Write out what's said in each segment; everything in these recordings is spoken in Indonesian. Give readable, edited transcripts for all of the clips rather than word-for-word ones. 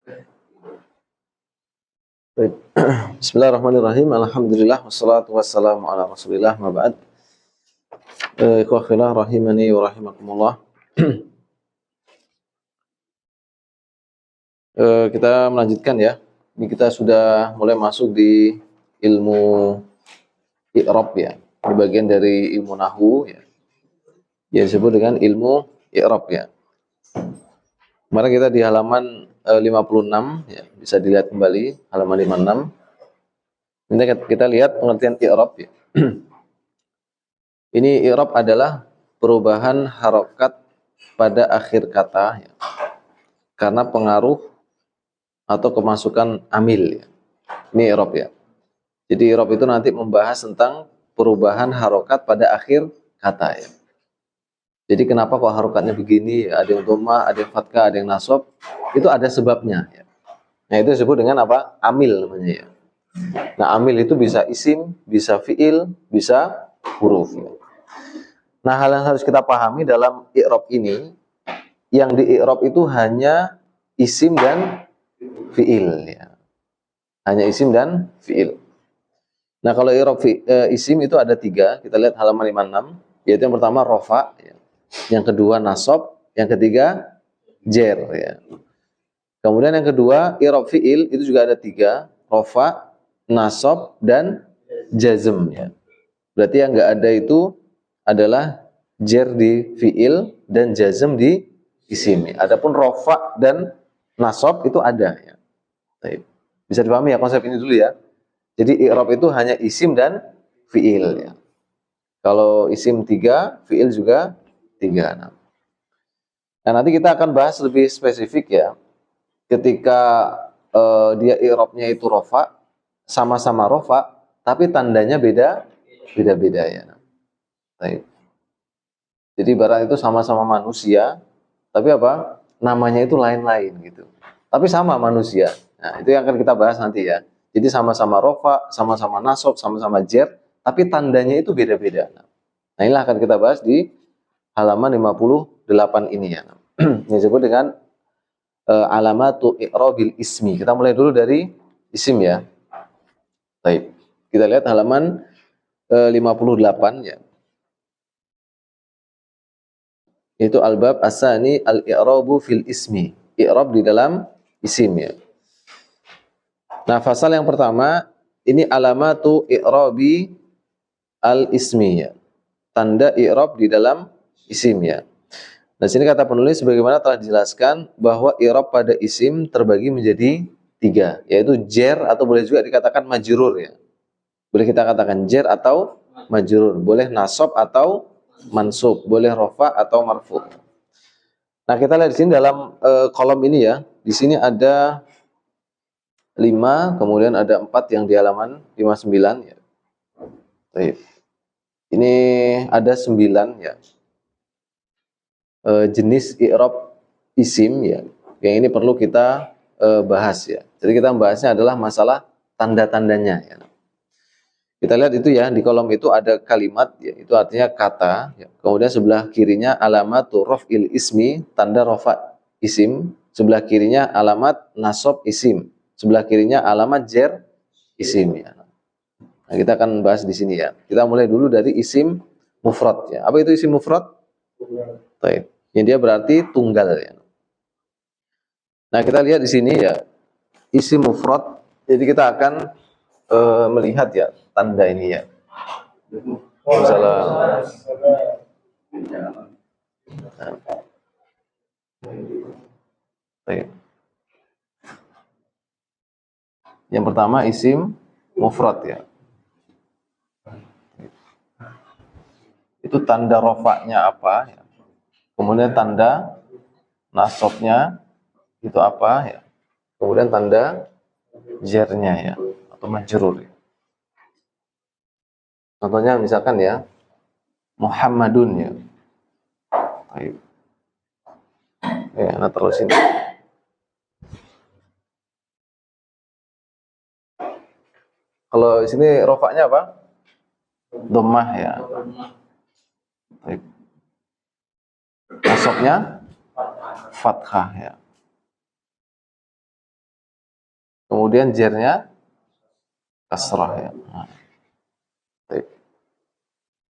Baik. Bismillahirrahmanirrahim. Alhamdulillah wassalatu wassalamu ala Rasulillah ma ba'd. Ikhwah fillah rahimani wa rahimakumullah. Kita melanjutkan ya. Ini kita sudah mulai masuk di ilmu i'rab ya. Di bagian dari ilmu nahwu ya. Yang disebut dengan ilmu i'rab ya. Kemarin kita di halaman 56 ya, bisa dilihat kembali halaman 56. Ini kita lihat pengertian i'rab ya. Ini i'rab adalah perubahan harokat pada akhir kata ya, karena pengaruh atau kemasukan amil ya. Ini i'rab ya. Jadi i'rab itu nanti membahas tentang perubahan harokat pada akhir kata ya. Jadi kenapa kok harokatnya begini ya? Ada yang dhammah, ada yang fathah, ada yang nasab. Itu ada sebabnya ya. Nah itu disebut dengan apa? Amil namanya ya. Nah amil itu bisa isim, bisa fiil, bisa huruf ya. Nah hal yang harus kita pahami dalam i'rab ini, yang di i'rab itu hanya isim dan fiil ya. Hanya isim dan fiil. Nah kalau i'rab isim itu ada 3, kita lihat halaman 56, yaitu yang pertama rofa ya. Yang kedua nasab, yang ketiga jer ya. Kemudian yang kedua i'rab fiil itu juga ada 3, rofa, nasab dan jazm ya. Berarti yang enggak ada itu adalah jer di fiil dan jazm di isim. Adapun rofa dan nasab itu ada ya. Bisa dipahami ya konsep ini dulu ya. Jadi i'rab itu hanya isim dan fiil ya. Kalau isim 3, fiil juga 3. Nah, nanti kita akan bahas lebih spesifik ya. Ketika dia i'rabnya itu rofa, sama-sama rofa, tapi tandanya beda-beda ya. Baik. Jadi barang itu sama-sama manusia, tapi apa? Namanya itu lain-lain gitu. Tapi sama manusia. Nah, itu yang akan kita bahas nanti ya. Jadi sama-sama rofa, sama-sama nasab, sama-sama jer, tapi tandanya itu beda-beda. Nah, inilah akan kita bahas di halaman 58 ini ya. Yang disebut dengan alamatu i'rabil ismi. Kita mulai dulu dari isim ya. Baik. Kita lihat halaman 58 ya. Itu al-bab as-sani al-i'rabu fil ismi. I'rab di dalam isim ya. Nah, fasal yang pertama ini alamatu i'rabi al-ismi ya. Tanda i'rab di dalam isim ya. Nah, sini kata penulis sebagaimana telah dijelaskan bahwa i'rab pada isim terbagi menjadi 3, yaitu jer atau boleh juga dikatakan majrur ya. Boleh kita katakan jer atau majrur, boleh nasab atau mansub, boleh rofa atau marfu. Nah, kita lihat di sini dalam kolom ini ya. Di sini ada 5, kemudian ada 4 yang di halaman 59 ya. Baik. Ini ada 9 ya. Jenis i'rab isim ya. Yang ini perlu kita bahas ya. Jadi kita membahasnya adalah masalah tanda-tandanya ya. Kita lihat itu ya, di kolom itu ada kalimat ya, itu artinya kata ya. Kemudian sebelah kirinya alamatu raf'il ismi, tanda rafa isim. Sebelah kirinya alamat nasab isim. Sebelah kirinya alamat jer isim ya. Nah, kita akan bahas di sini ya. Kita mulai dulu dari isim mufrad ya. Apa itu isim mufrad? Baik. Yang dia berarti tunggal ya. Nah, kita lihat di sini ya, isim mufrad. Jadi kita akan melihat ya tanda ini ya. Misalnya yang pertama isim mufrad ya. Itu tanda rofaknya apa ya. Kemudian tanda nasabnya itu apa ya. Kemudian tanda jernya ya atau majrur ya. Contohnya misalkan ya Muhammadun ya. Baik. Ya, nah terus ini. Kalau di sini rofaknya apa? Dhammah ya. Baik. Nasabnya fathah ya. kemudian jernya kasrah ya. Nah, baik.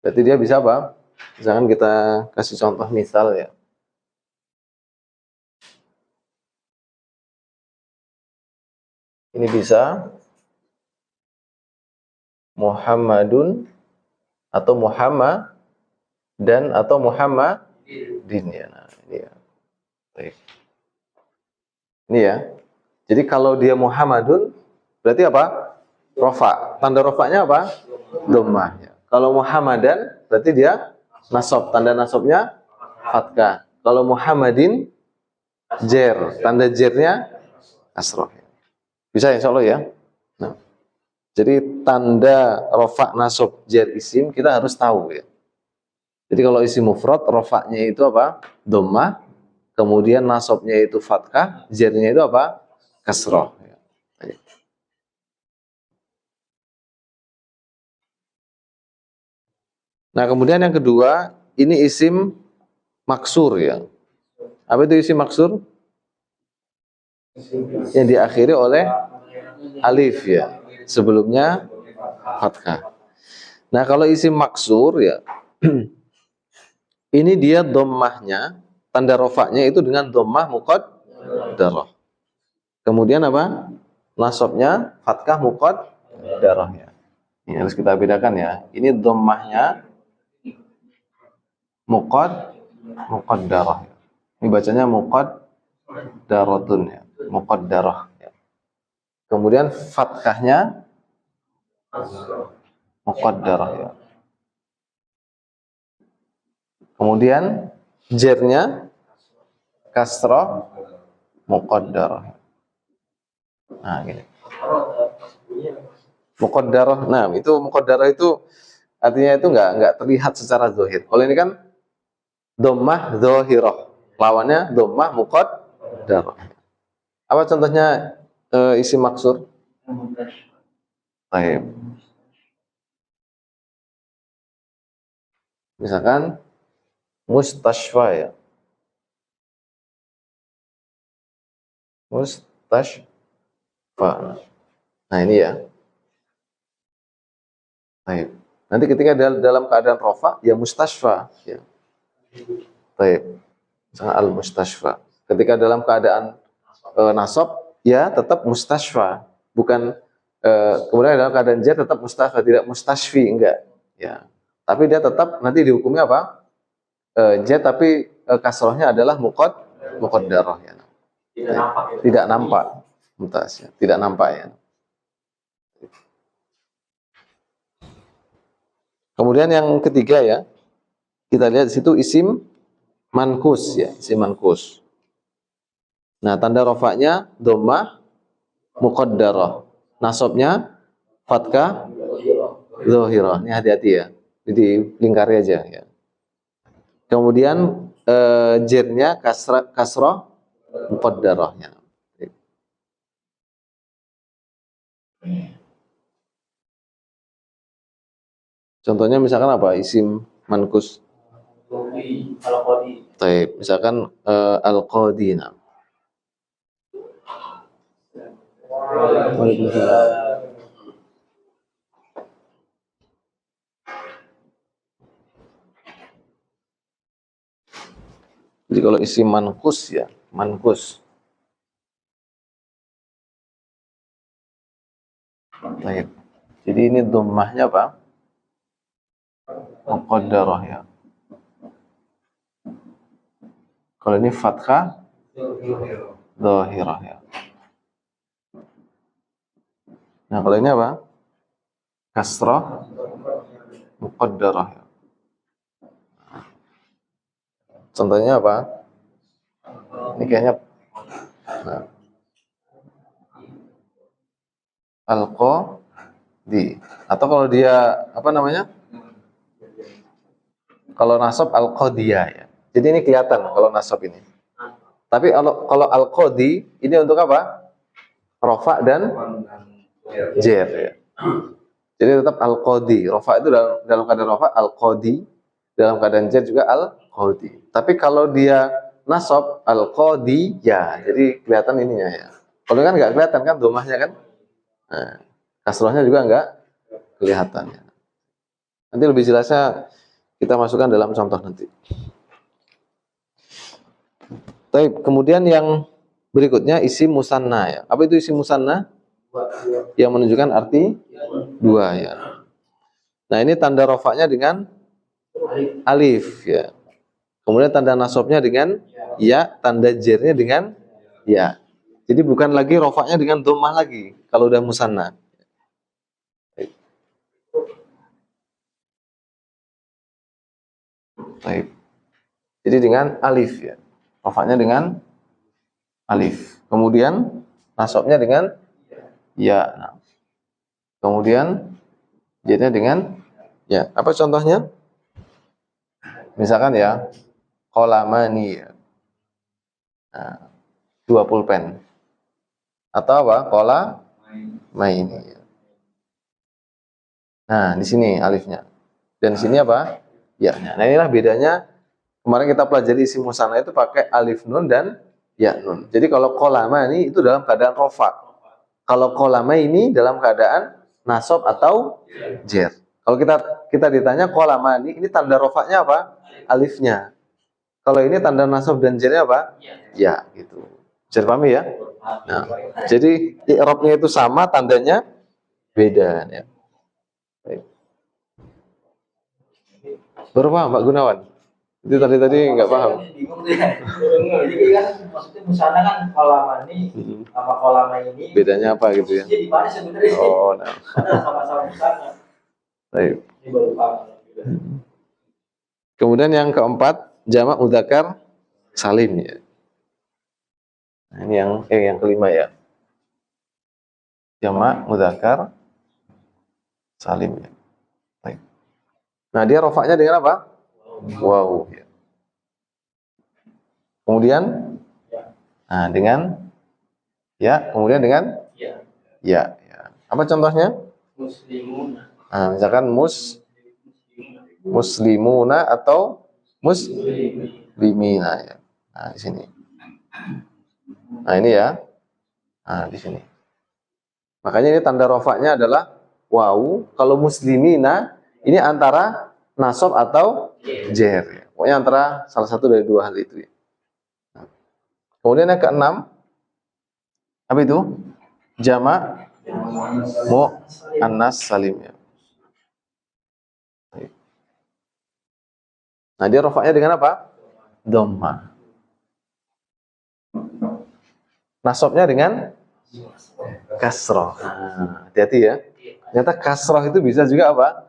Berarti dia bisa apa? Misalkan kita kasih contoh misal ya. Ini bisa Muhammadun atau Muhammad dan atau Muhammadin ya. Nah, ini ya. Baik. Ini ya. Jadi kalau dia Muhammadun berarti apa? Rofa. Tanda rofanya apa? Dhammah ya. Kalau Muhammadan berarti dia nasab. Tanda nasabnya fathah. Kalau Muhammadin jer. Tanda jernya kasrah. Bisa insya Allah ya. Nah, jadi tanda rofa nasab jer isim kita harus tahu ya. Jadi kalau isim mufrad rofaknya itu apa? Dhammah. Kemudian nasabnya itu fathah, jernya itu apa? Kasrah. Nah, kemudian yang kedua, ini isim maksur ya. Apa itu isim maksur? Yang diakhiri oleh alif ya. Sebelumnya fathah. Nah, kalau isim maksur ya, ini dia dhammahnya, tanda rofaknya itu dengan dhammah muqaddarah. Kemudian apa? Nasabnya fathah muqaddarah ya. Ini harus kita bedakan ya. Ini dhammahnya muqaddarah. Ini bacanya muqaddaratun ya. Muqaddarah ya. Kemudian fathahnya muqaddarah ya. Kemudian jernya kasrah muqaddarah. Nah, gini. Muqaddarah. Nah, itu muqaddarah itu artinya itu enggak terlihat secara zahir. Kalau ini kan dhammah zahirah. Lawannya dhammah muqaddarah. Apa contohnya isim maksur? Baik. Misalkan mustashfa ya. Mustashfa. Nah, ini ya. Baik. Nanti ketika dalam keadaan rofa ya mustashfa ya. Baik. Misalkan al mustashfa. Ketika dalam keadaan nasab ya tetap mustashfa, bukan kemudian dalam keadaan jar tetap mustashfa, tidak mustashfi, enggak ya. Tapi dia tetap nanti dihukumnya apa? Jar tapi kasrohnya adalah muqaddarah ya. Tidak nampak mutas ya. Tidak nampak ya. Kemudian yang ketiga ya, kita lihat di situ isim mankus ya, isim mankus. Nah, tanda rofaknya dhammah muqaddarah. Nasabnya fathah zahirah. Ini hati-hati ya. Jadi lingkari aja ya. Kemudian jernya kasrah muqaddarahnya. Contohnya misalkan apa? Isim mankus. Taib. Misalkan al-qadina. Waalaikumsalam. Jadi kalau isim mankus ya, mankus. Taib. Jadi ini dhammahnya apa? Muqaddarah ya. Kalau ini fathah zahirah ya. Nah, kalau ini apa? Kasrah muqaddarah ya. Contohnya apa? Ini kayaknya nah. Al-qadi. Atau kalau dia apa namanya? Kalau nasab al-qadiyah ya. Jadi ini kelihatan kalau nasab ini. Tapi kalau al-qadi ini untuk apa? Rofa dan jer ya. Jadi tetap al-qadi. Rofa itu dalam keadaan rofa al-qadi, dalam keadaan jer juga al-qadi. Tapi kalau dia nasab al-qadi ya, jadi kelihatan ininya ya. Kalau kan nggak kelihatan kan domahnya kan. Nah, kasrohnya juga nggak kelihatan. Nanti lebih jelasnya kita masukkan dalam contoh nanti. Baik, kemudian yang berikutnya isim musanna ya. Apa itu isim musanna? Yang menunjukkan arti dua ya. Nah, ini tanda rofaknya dengan alif ya. Kemudian tanda nasabnya dengan ya, tanda jernya dengan ya. Jadi bukan lagi rofaknya dengan dhammah lagi kalau udah musanna. Baik. Jadi dengan alif ya. Rofaknya dengan alif. Kemudian nasabnya dengan ya. Nah, kemudian jernya dengan ya. Apa contohnya? Misalkan ya, qalamani ya. Nah, 2 pulpen. Atau apa? Maini. Nah, di sini alifnya. Dan di sini apa? Ya. Nah, inilah bedanya. Kemarin kita pelajari isim musanna itu pakai alif nun dan ya nun. Jadi kalau kolama ini itu dalam keadaan rofa. Kalau kolama ini dalam keadaan nasab atau jer. Kalau kita ditanya kolama ini tanda rofaknya apa? Alifnya. Kalau ini tanda nasab dan jernya apa? Ya, gitu. Bisa dipahami ya? Nah, jadi i'rabnya itu sama, tandanya beda ya. Baik. Baru paham Pak Gunawan? Itu tadi nggak paham. Bingung ya. Jadi kan maksudnya musanna kan kolama ini sama kolama ini. Bedanya apa gitu ya? Jadi di mana sebenarnya? Oh, nah. Padahal sama-sama musanna. Baik. Ini baru paham. Kemudian yang keempat, jamak mudzakkar salim ya. Nah, ini yang kelima ya. Jamak mudzakkar salim ya. Baik. Nah, dia rofaknya dengan apa? Wow. Ya. Kemudian nah, dengan ya, kemudian dengan ya. Apa contohnya? Muslimuna. Nah, misalkan muslimuna atau muslimina ya. Nah, di sini. Nah, ini ya. Nah, di sini. Makanya ini tanda rofaknya adalah waw. Kalau muslimina ini antara nasab atau jer. Ya. Pokoknya antara salah satu dari dua hal itu ya. Nah. Kemudian yang keenam, apa itu? Jamak muannas salim ya. Nah, dia rofaknya dengan apa? Dhammah. Nasabnya dengan kasroh. Nah, hati-hati ya. Ternyata kasroh itu bisa juga apa?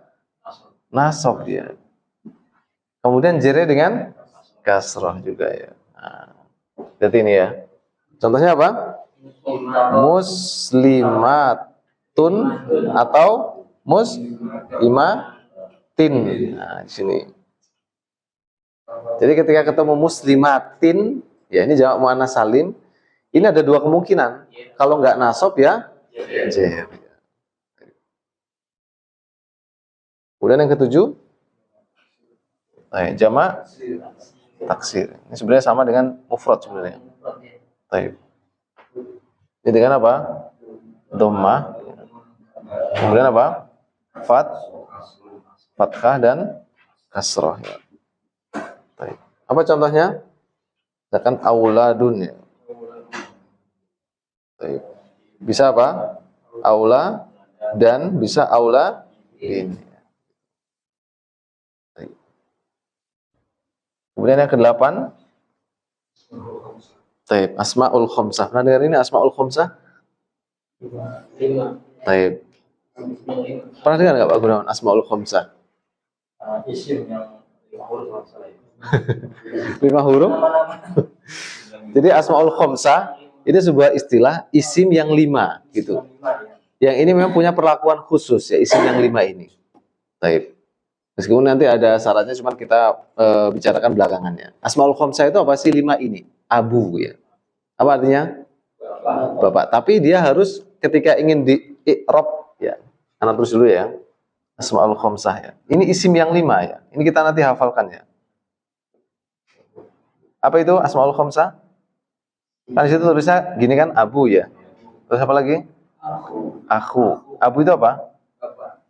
Nasab dia. Kemudian jernya dengan kasroh juga ya. Nah, hati ini ya. Contohnya apa? Muslimatun atau muslimatin. Nah, di sini. Jadi ketika ketemu muslimatin, ya ini jamak muannas salim. Ini ada dua kemungkinan. Kalau nggak nasab ya jer. Kemudian yang ketujuh, jamak taksir. Ini sebenarnya sama dengan mufrad sebenarnya. Baik. Ini dengan apa? Dhammah. Kemudian apa? Fathah dan kasrah. Ya. Baik. Apa contohnya? Misalkan auladun ya. Baik. Bisa apa? Aula dan bisa aula ini. Baik. Kemudian yang kedelapan, baik, asmaul khamsah. Pernah dengar ini asmaul khamsah? Baik. Pernah dengar nggak Pak Gunawan asmaul khamsah? Isim yang 5 huruf masalah itu. 5 huruf? Jadi asmaul khamsah itu sebuah istilah isim yang 5 gitu. Yang ini memang punya perlakuan khusus ya, isim yang 5 ini. Baik. Meskipun nanti ada syaratnya, cuma kita bicarakan belakangannya. Asmaul khamsah itu apa sih 5 ini? Abu ya. Apa artinya? Bapak. Tapi dia harus ketika ingin di-i'rab ya. Anak terus dulu ya. Asmaul khamsah ya. Ini isim yang 5 ya. Ini kita nanti hafalkan ya. Apa itu asmaul khamsah? Kan di situ tulisnya gini kan, Abu ya. Terus apa lagi? Aku. Abu itu apa?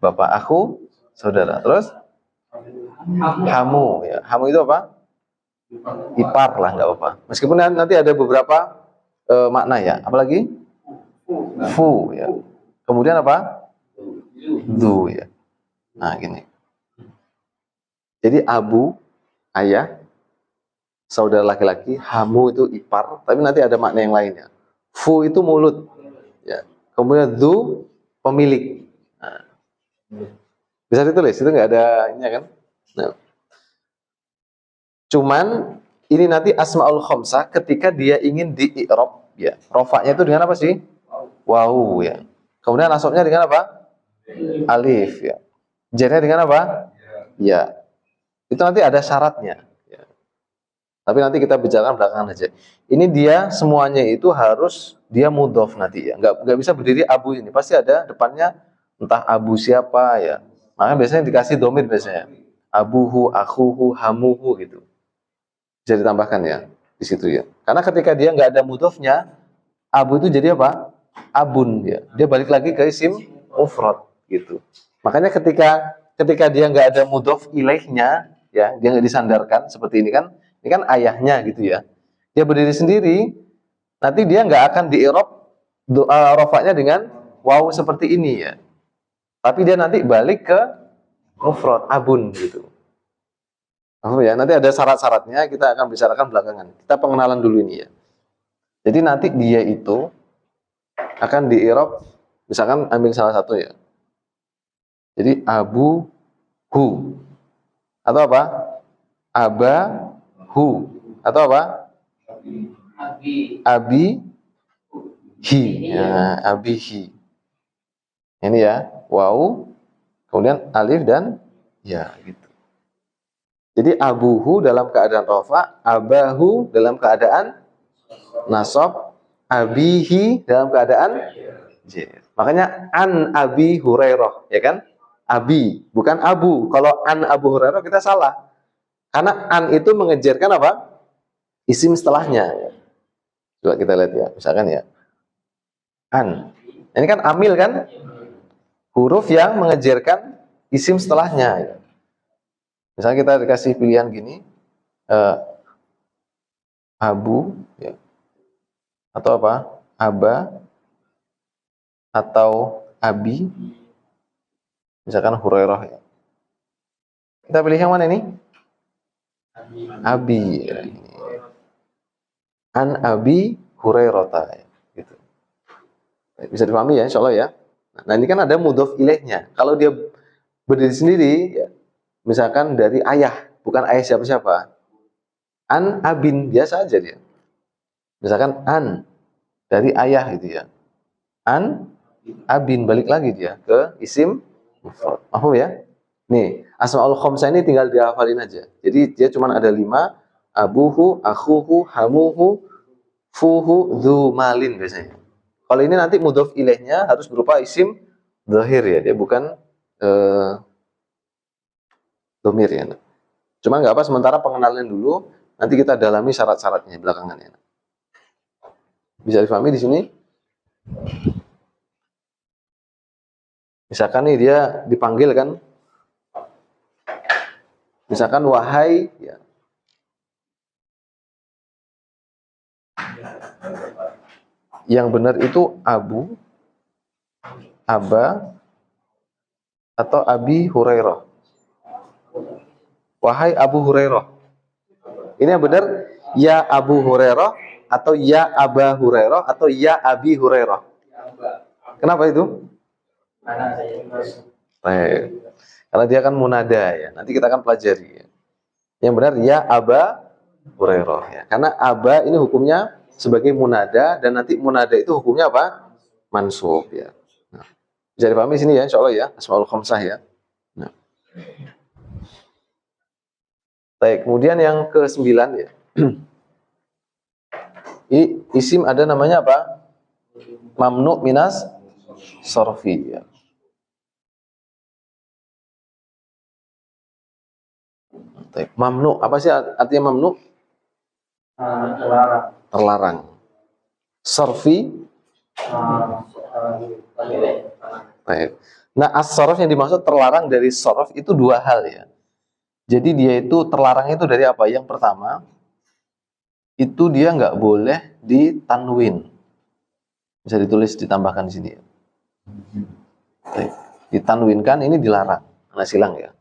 Bapak. Aku saudara. Terus hamu ya. Hamu itu apa? Ipar lah, nggak apa-apa. Meskipun nanti ada beberapa makna ya. Apalagi? Fu ya. Kemudian apa? Du ya. Nah, gini. Jadi abu ayah, saudara laki-laki, hamu itu ipar, tapi nanti ada makna yang lainnya. Fu itu mulut ya. Kemudian du pemilik. Nah, bisa ditulis, itu nggak ada ini kan? Nah, cuman ini nanti asmaul khamsah ketika dia ingin di-i'rab ya. Rofaknya itu dengan apa sih? Wawu ya. Kemudian nasabnya dengan apa? Alif ya. Jarnya dengan apa? Ya. Itu nanti ada syaratnya ya. Tapi nanti kita bicarakan belakangan aja. Ini dia semuanya itu harus dia mudhof nanti ya. Nggak bisa berdiri abu ini. Pasti ada depannya entah abu siapa ya. Makanya biasanya dikasih domir biasanya. Abuhu, akhuhu, hamuhu gitu. Bisa ditambahkan ya di situ ya. Karena ketika dia nggak ada mudhofnya, abu itu jadi apa? Abun dia. Dia balik lagi ke isim mufrad gitu. Makanya ketika dia nggak ada mudhof ilaihnya ya, dia nggak disandarkan seperti ini kan ayahnya gitu ya. Dia berdiri sendiri, nanti dia nggak akan di-i'rab rofaknya dengan waw seperti ini ya. Tapi dia nanti balik ke mufrad abun gitu. Oh ya, nanti ada syarat-syaratnya kita akan bicarakan belakangan. Kita pengenalan dulu ini ya. Jadi nanti dia itu akan di-i'rab, misalkan ambil salah satu ya. Jadi abu hu atau apa? Aba hu atau apa? Abi hi. Ya, abihi. Ini ya, waw, kemudian alif dan ya gitu. Jadi abuhu dalam keadaan rofa, abahu dalam keadaan nasab, abihi dalam keadaan jar. Makanya an Abi Hurairah, ya kan? Abi, bukan Abu. Kalau an Abu Hurairah kita salah. Karena an itu mengejarkan apa? Isim setelahnya. Coba kita lihat ya, misalkan ya. An. Ini kan amil kan? Huruf yang mengejarkan isim setelahnya. Misalnya kita dikasih pilihan gini, abu, ya, atau apa? Aba, atau abi, misalkan Hurairah ya. Kita pilih yang mana ini? Abi. Ya. An Abi Hurairah ya. Gitu. Bisa dipahami ya, insya Allah ya. Nah ini kan ada mudhof ilaihnya. Kalau dia berdiri sendiri, ya, misalkan dari ayah, bukan ayah siapa-siapa. An abin, biasa aja dia. Misalkan an, dari ayah gitu ya. An abin, balik lagi dia ke isim mufrad. Paham ya? Nih, asmaul khamsah ini tinggal dihafalin aja. Jadi dia cuma ada 5, abuhu, akhuhu, hamuhu, fuhu, dzu malin biasanya. Kalau ini nanti mudhof ilaihnya harus berupa isim dzahir ya, dia bukan domir ya. Cuma nggak apa, sementara pengenalan dulu, nanti kita dalami syarat-syaratnya belakangan ya. Bisa difahami di sini? Misalkan nih dia dipanggil kan, misalkan wahai ya. Yang benar itu abu, aba, atau abi Hurairah. Wahai Abu Hurairah. Ini yang benar ya Abu Hurairah atau ya Aba Hurairah atau ya Abi Hurairah. Kenapa itu? Karena dia kan munada ya. Nanti kita akan pelajari ya. Yang benar ya Aba Hurairah ya. Karena Aba ini hukumnya sebagai munada dan nanti munada itu hukumnya apa? Mansub ya. Nah, bisa dipahami sini ya, insyaallah ya. Asmaul khamsah ya. Nah. Baik, kemudian yang ke-9 ya. Isim ada namanya apa? Mamnu minas sorfi ya. Baik, mamnu, apa sih artinya mamnu? Terlarang. Terlarang. Sorfi Baik. Nah, as-sorof yang dimaksud terlarang dari sorof itu dua hal ya. Jadi dia itu terlarang itu dari apa? Yang pertama, itu dia nggak boleh ditanwin. Bisa ditulis ditambahkan di sini. Baik. Ditanwinkan ini dilarang, karena silang ya.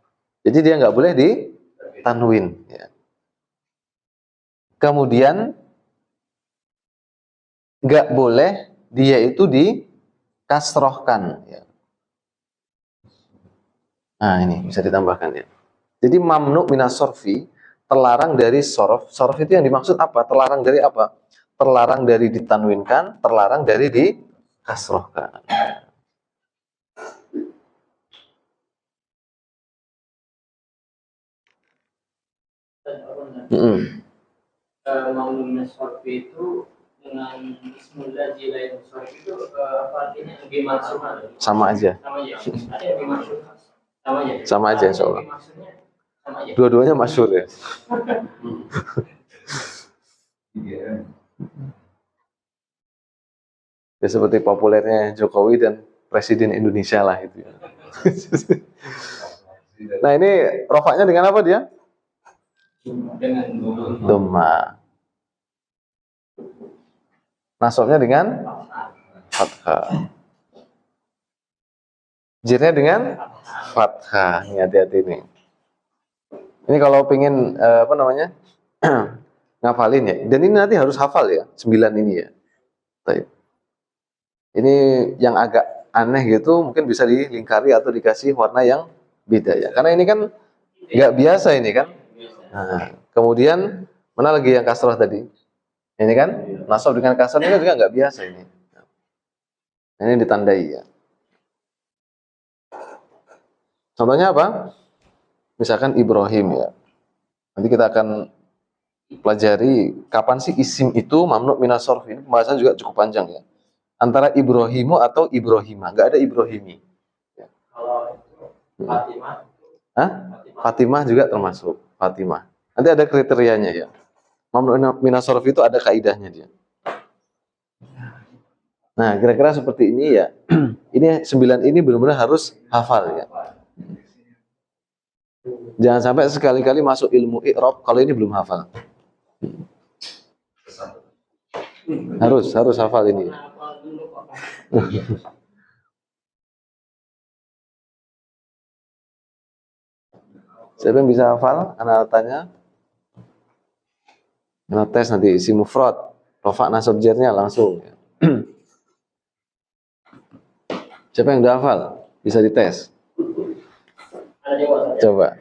Jadi dia nggak boleh ditanwin. Ya. Kemudian nggak boleh dia itu dikasrohkan. Ya. Nah ini bisa ditambahkan ya. Jadi mamnu minas sorfi, terlarang dari sorof. Sorof itu yang dimaksud apa? Terlarang dari apa? Terlarang dari ditanwinkan, terlarang dari dikasrohkan. Mamnu minas sorfi itu dengan bismillah jilain sorfi itu apa artinya? Dimaksud Sama aja. sama aja. Ada yang dimaksud sama aja. Sama aja insya Allah. Maksudnya sama aja. Dua-duanya masyhur ya. Ya seperti populernya Jokowi dan Presiden Indonesia lah itu ya. Nah ini rofaknya dengan apa dia? Dengan Dhamma. Nasabnya dengan fathah. Jirnya dengan fathah. Ini hati-hati nih. Ini kalau pengen apa namanya ngafalin ya. Dan ini nanti harus hafal ya. 9 ini ya. Baik. Ini yang agak aneh gitu mungkin bisa dilingkari atau dikasih warna yang beda ya. Karena ini kan nggak biasa ini kan. Nah, kemudian mana lagi yang kasroh tadi? Ini kan nasab dengan kasroh ini juga nggak biasa ini. Ini ditandai ya. Contohnya apa? Misalkan Ibrahim ya. Nanti kita akan pelajari kapan sih isim itu mamnu minas sorf. Ini pembahasan juga cukup panjang ya. Antara Ibrahimu atau Ibrahima, nggak ada Ibrahimi. kalau Fatimah. Hah? Fatimah juga termasuk Fatimah. Nanti ada kriterianya ya. Mamnu minas sorf itu ada kaidahnya dia. Nah, kira-kira seperti ini ya. Ini 9 ini benar-benar harus hafal ya. Jangan sampai sekali-kali masuk ilmu i'rab kalau ini belum hafal. Harus hafal ini. Siapa yang bisa hafal? Anak tanya. Anak tes nanti isi mufrad, rafa nasab jarnya langsung. Siapa yang udah hafal? Bisa dites. Coba.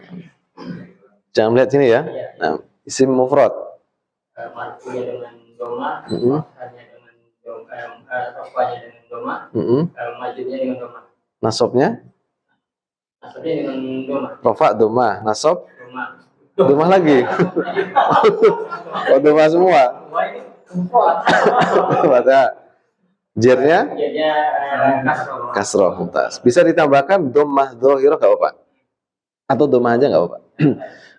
Jangan lihat sini ya. Nah, isim mufrad. Marfu'nya dengan doma, fathahnya dengan doma, rafa'nya dengan doma, majurnya dengan doma. Nasabnya? Nasabnya dengan doma. Rafa doma, nasab Doma. doma lagi. Oh, doma semua. Baca. Jernya? Jadinya kasroh. Kasroh muntas. Bisa ditambahkan dhammah dhahirah enggak apa-apa. Atau dhammah aja enggak apa-apa.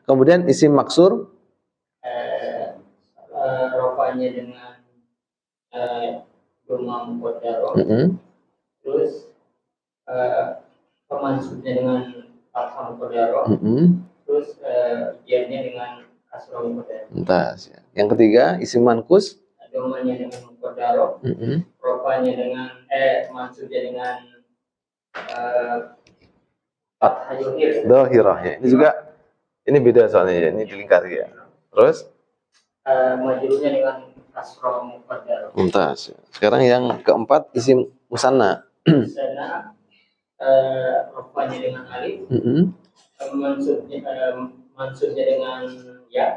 Kemudian isim maksur Rafa'nya dengan doma muqaddarah. Terus pemansubnya dengan fathah muqaddarah. Terus jarnya dengan kasroh muqaddarah. Muntas ya. Yang ketiga isim mankus. Domanya dengan muqaddarah. Rafa'nya dengan mansubnya dengan fathah dhahirah ya. Ini juga ini beda soalnya ya. Ini dilingkari ya. Terus majrurnya dengan kasroh muqaddarah. muntas ya. Sekarang yang keempat isim musanna. Sana rafa'nya dengan alif. Mansubnya dengan ya.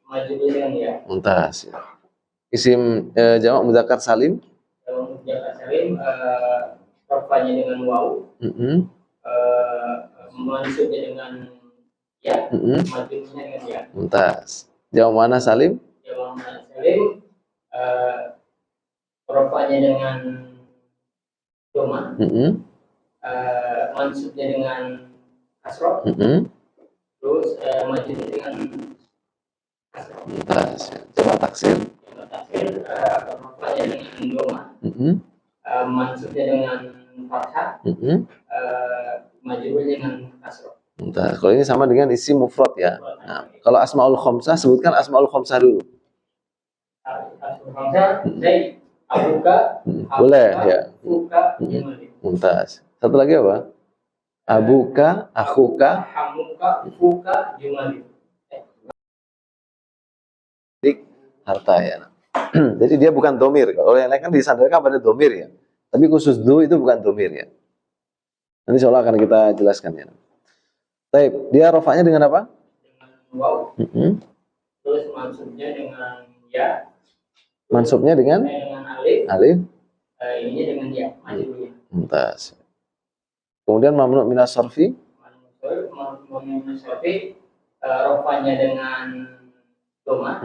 Majrurnya dengan ya. Muntas ya. Isim jamak mudzakkar salim. Jamak mudzakkar salim rafa'nya dengan waw. Mansubnya dengan ya. Majrurnya dengan ya. Muntas. Jamak mana salim? Jamak mana salim rafa'nya dengan doma. Mansubnya dengan kasroh. Terus majrurnya dengan kasroh. Muntas. Jamak taksir. Rafa'nya dengan doma. mansubnya dengan fathah, majrurnya dengan kasroh. Bentar, kalau ini sama dengan isim mufrad ya. Nah, kalau asmaul khamsah sebutkan asmaul khamsah dulu. Asmaul khamsah, Zaid, abuka, Boleh ya. fuka, jumalin. Mumtaz. Satu lagi apa? Abuka, akhuka, hamuka, fuka, jumalin. harta ya. Jadi dia bukan domir. Kalau yang lain kan disandarkan pada domir ya. Tapi khusus du itu bukan domir ya. Nanti insya Allah akan kita jelaskan ya. Baik, dia rofaknya dengan apa? Dengan waw. Terus mansubnya dengan ya. Mansubnya dengan alif. Alif. Ininya dengan ya, majrurnya. Mumtaz. Kemudian mamnu minas sarfi. Mamnu minas sarfi, rofanya dengan doma.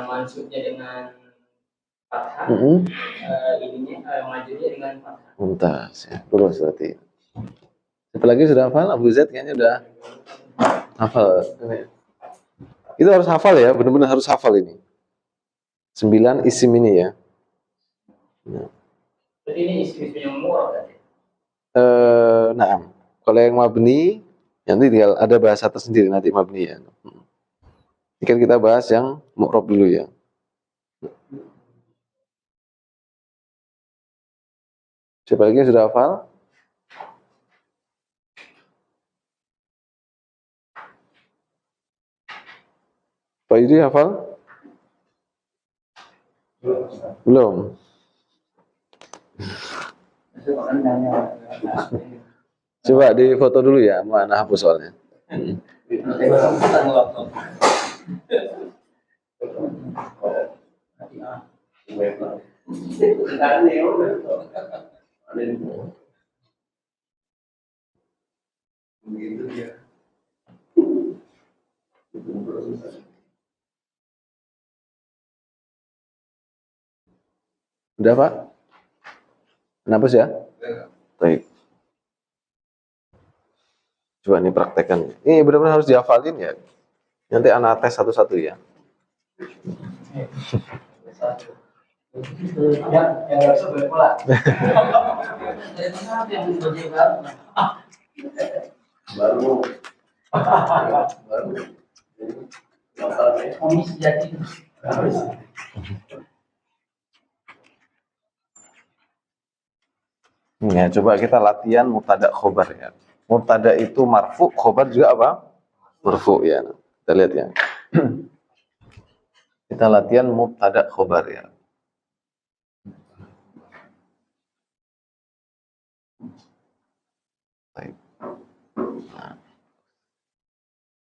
Mansubnya dengan fathah, ininya majrurnya dengan fathah. Mumtaz ya, terus berarti. Satu lagi sudah hafal, Abu Zaid kayaknya udah hafal. Itu harus hafal ya, benar-benar harus hafal ini. 9 isim ini ya. Jadi ini isim-isim yang mu'rab tadi. Nah, kalau yang mabni nanti tinggal ada bahasa tersendiri nanti mabni ya. Ini kan kita bahas yang mu'rab dulu ya. Siapa lagi yang sudah hafal? Pak Yudi hafal? Belum. Coba di foto dulu ya, mana hapus soalnya. Udah Pak? Hapus ya? Baik. Coba nih praktekkan. Ini benar-benar harus dihafalin ya. Nanti anak tes satu-satu ya. Baru komis jadi. Ya, coba kita latihan mubtada khobar ya. Mubtada itu marfu, khobar juga apa? Marfu ya. Kita lihat ya. Kita latihan mubtada khobar ya. Baik. Nah.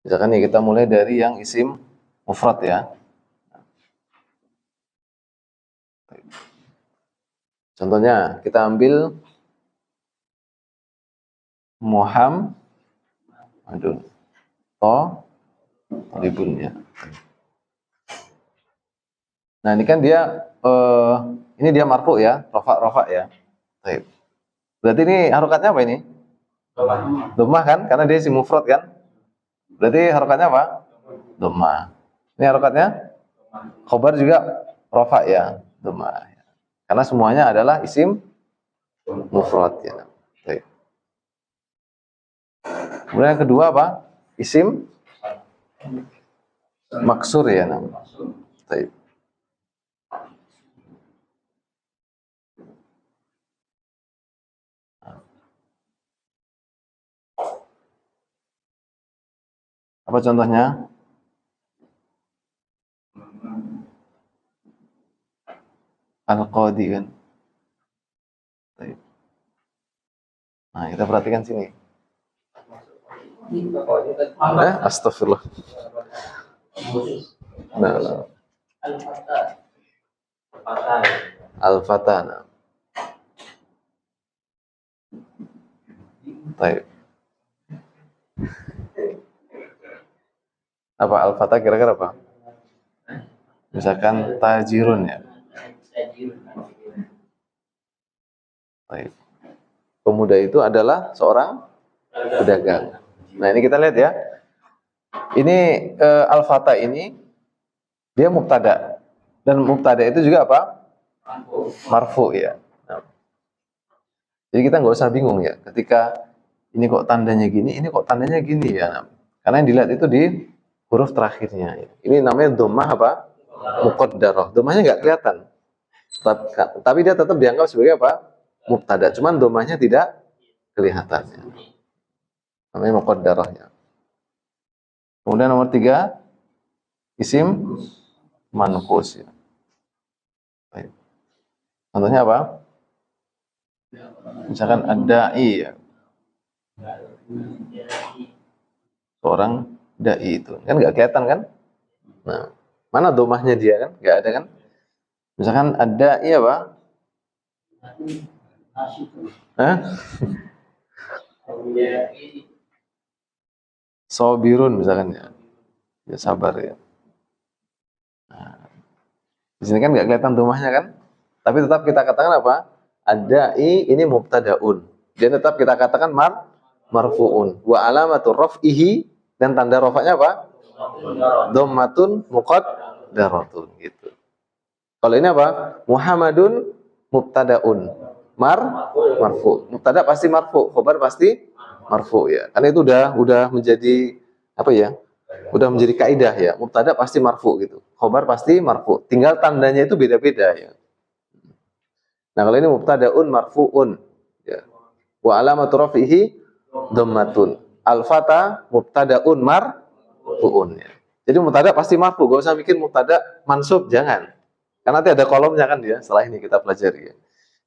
Misalkan ya kita mulai dari yang isim mufrad ya. Contohnya kita ambil Muhammadun, Talibun ya. Nah ini kan dia, ini dia marfu ya, rofa ya. Baik. Berarti ini harokatnya apa ini? Dhammah kan, karena dia isim mufrad kan. Berarti harokatnya apa? Dhammah. Ini harokatnya? Khobar juga rofa ya, dhammah. Karena semuanya adalah isim mufrad ya. Baik. Kemudian yang kedua apa? Isim maksur ya. Baik. Apa contohnya? Al-Qadi kan. Baik. Nah, kita perhatikan sini. Astagfirullah. Nah. Al-Fatah. Baik. Apa Al-Fatah kira-kira apa? Misalkan tajirun ya. Baik. Pemuda itu adalah seorang pedagang. Nah ini kita lihat ya. Ini Al-Fatah ini dia mubtada, dan mubtada itu juga apa? Marfu ya. Nah, Jadi kita nggak usah bingung ya, ketika ini kok tandanya gini, ini kok tandanya gini ya. Karena yang dilihat itu di huruf terakhirnya. Ya. Ini namanya dhammah apa? Muqaddarah. Dhammahnya nggak kelihatan, tapi dia tetap dianggap sebagai apa? Mubtada. Cuman dhammahnya tidak kelihatan. Ya. Namanya muqaddarah. Ya. Kemudian nomor 3, isim manqus. Ya. Baik. Contohnya apa? Misalkan ad-da'i ya. Seorang da'i itu kan nggak kelihatan kan? Nah, mana domahnya dia kan? Nggak ada kan? Misalkan ad-da'i apa? Hah? Sobirun misalkan ya. Ya sabar ya. Nah, di sini kan nggak kelihatan domahnya kan? Tapi tetap kita katakan apa? Ad-da'i ini mubtadaun. Dia tetap kita katakan marfu'un. Wa alamatu raf'ihi, dan tanda rafa'nya apa? Dhammatun muqaddaratun gitu. Kalau ini apa? Muhammadun mubtadaun. Marfu. Mubtada pasti marfu, khabar pasti marfu ya. Karena itu udah menjadi apa ya? Udah menjadi kaidah ya. Mubtada pasti marfu gitu. Khabar pasti marfu. Tinggal tandanya itu beda-beda ya. Nah, kalau ini mubtadaun marfu'un ya. Wa alamatu raf'ihi dhammatun. Al-fata mubtadaun marfu'un ya. Jadi mubtada pasti marfu, gak usah bikin mubtada mansub, jangan. Karena nanti ada kolomnya kan dia, setelah ini kita pelajari ya.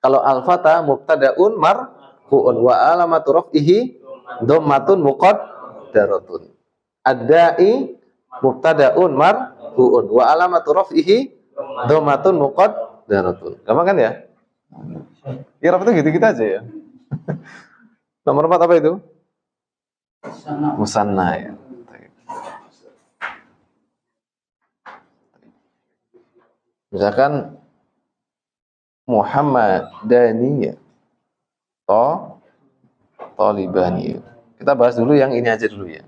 Kalau al-fata mubtadaun marfu'un wa alamatu raf'ihi dhammatun muqaddaratun. Ad-da'i mubtadaun marfu'un wa alamatu raf'ihi dhammatun muqaddaratun. Gampang kan ya? I'rab itu gitu-gitu aja ya. Nomor 4 apa itu? Musanna ya. Misalkan Muhammadani ya. Tolibani. Kita bahas dulu yang ini aja dulu ya.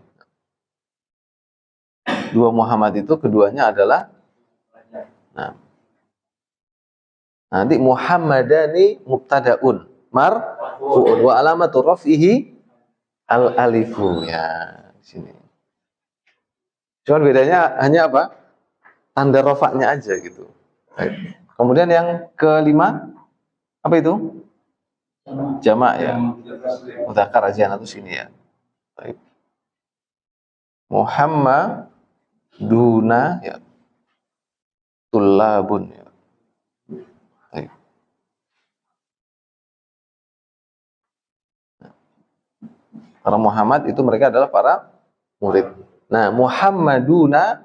Dua Muhammad itu keduanya adalah nanti Muhammadani mubtadaun marfu'un wa alamatu raf'ihi al-alifu ya di sini. Cuman bedanya hanya apa? Tanda rafa'nya aja gitu. Baik. Kemudian yang kelima apa itu? Jamak ya. Mudzakkar aja atau sini ya. Baik. Muhammaduna ya. Tullabun ya. Baik. Para Muhammad itu mereka adalah para murid. Nah, Muhammaduna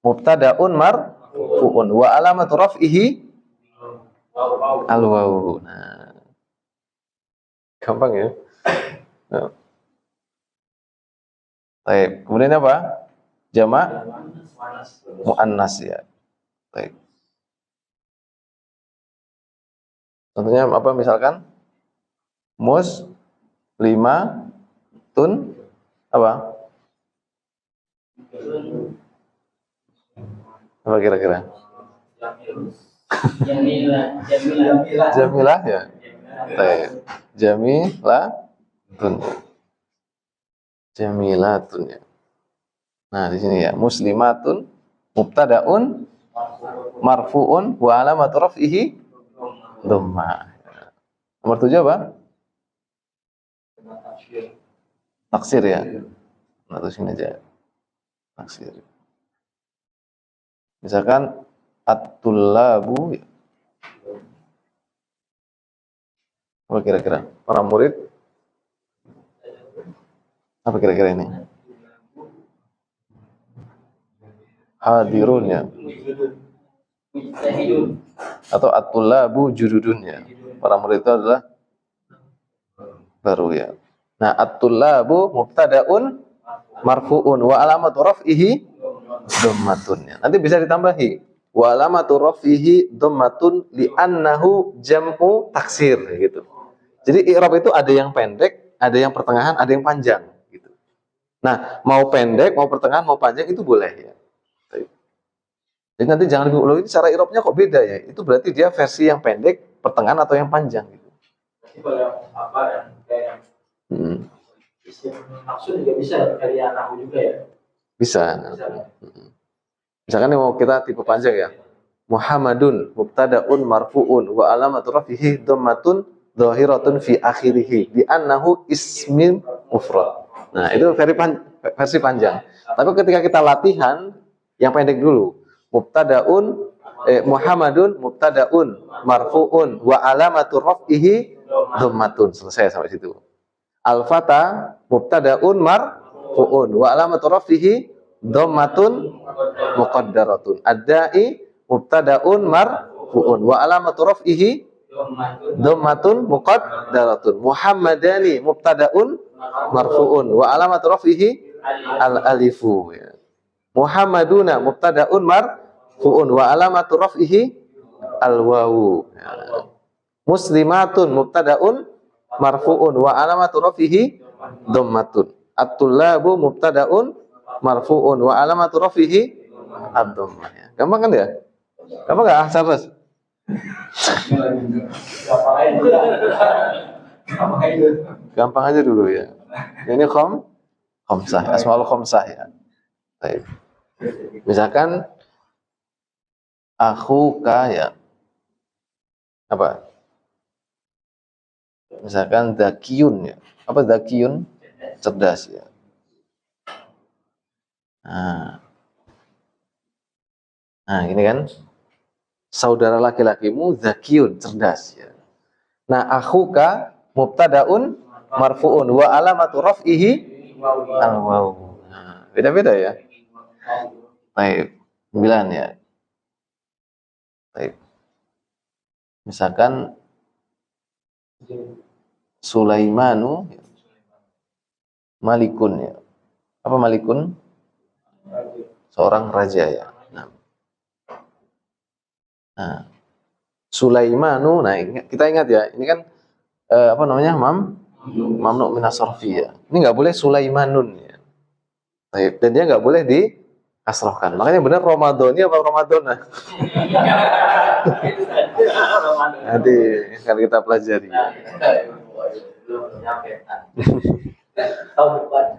mubtadaun marfu'un wa alamatu raf'ihi al-wawu. Nah, gampang ya. Nah. Baik. Kemudian apa? Jamak muannas ya. Baik. Contohnya apa misalkan? Muslimatun apa? Apa kira-kira? Jamilah ya. Baik. Jamilatun ya. Nah, di sini ya, muslimatun mubtadaun marfu'un wa alamatu raf'ihi dhammah. Nomor 7 apa? Taksir ya. Nah, terus ini aja. Taksir. Misalkan at-tullabu. Apa kira-kira? Para murid. Apa kira-kira ini? Hadirun ya. Atau at-tullabu jududun ya. Para murid itu adalah baru ya. Nah, at-tullabu mubtadaun marfu'un wa alamatu raf'ihi dhammatun ya. Nanti bisa ditambahi wa alamatu raf'ihi dhammatun li'annahu jam'u taksir gitu. Jadi i'rab itu ada yang pendek, ada yang pertengahan, ada yang panjang gitu. Nah, mau pendek, mau pertengahan, mau panjang itu boleh ya. Jadi nanti jangan bingung, loh ini cara i'rabnya kok beda ya? Itu berarti dia versi yang pendek, pertengahan atau yang panjang gitu. Kalau apa dan kayak Hmm, maksud juga bisa dari nahu juga ya. bisa. Bisa. Misalkan ini mau kita tipe panjang ya. Muhammadun mubtadaun marfuun wa alamatu rafihi dhammatun dhahiratun fi akhirih bi annahu ismin mufrad. Nah, itu versi panjang. Tapi ketika kita latihan yang pendek dulu. Muhammadun mubtadaun marfuun wa alamatu rafihi dhammatun. Selesai sampai situ. Al-fata mubtadaun marfuun wa alamatu rafihi dhammatun muqaddaratun. Ad-da'i mubtadaun marfuun wa alamatu raf'ihi dhammatun muqaddaratun. Muhammadani mubtadaun marfuun wa alamatu raf'ihi al-alifu. Muhammaduna mubtadaun marfuun wa alamatu raf'ihi al-wawu. Muslimatun mubtadaun marfuun wa alamatu raf'ihi dhammatun. At-tullabu mubtadaun marfuun wa alamatu rafihi ad-dhammah. Gampang kan ya? Gampang enggak, Charles? Gampang aja dulu ya. Ini khamsah, asmaul khamsah ya. Baik. Misalkan akhuka ya. Apa? Misalkan dzakiyun ya. Apa dzakiyun? Cerdas ya. Nah, ini kan saudara laki-lakimu zakiyun, cerdas ya. Nah, akhuka mubtadaun marfuun wa alamatu raf'ihi al-waw. Nah, beda-beda ya. Baik, 9 ya. Baik. Misalkan Sulaimanu malikun ya. Apa malikun? Seorang raja ya. Nah, Sulaimanu, nah kita ingat ya, ini kan apa namanya, mamnu minas sarfi ya. Ini nggak boleh Sulaimanun ya. Dan dia nggak boleh dikasrohkan. Makanya benar Ramadhani apa Ramadhana? Nanti akan kita pelajari.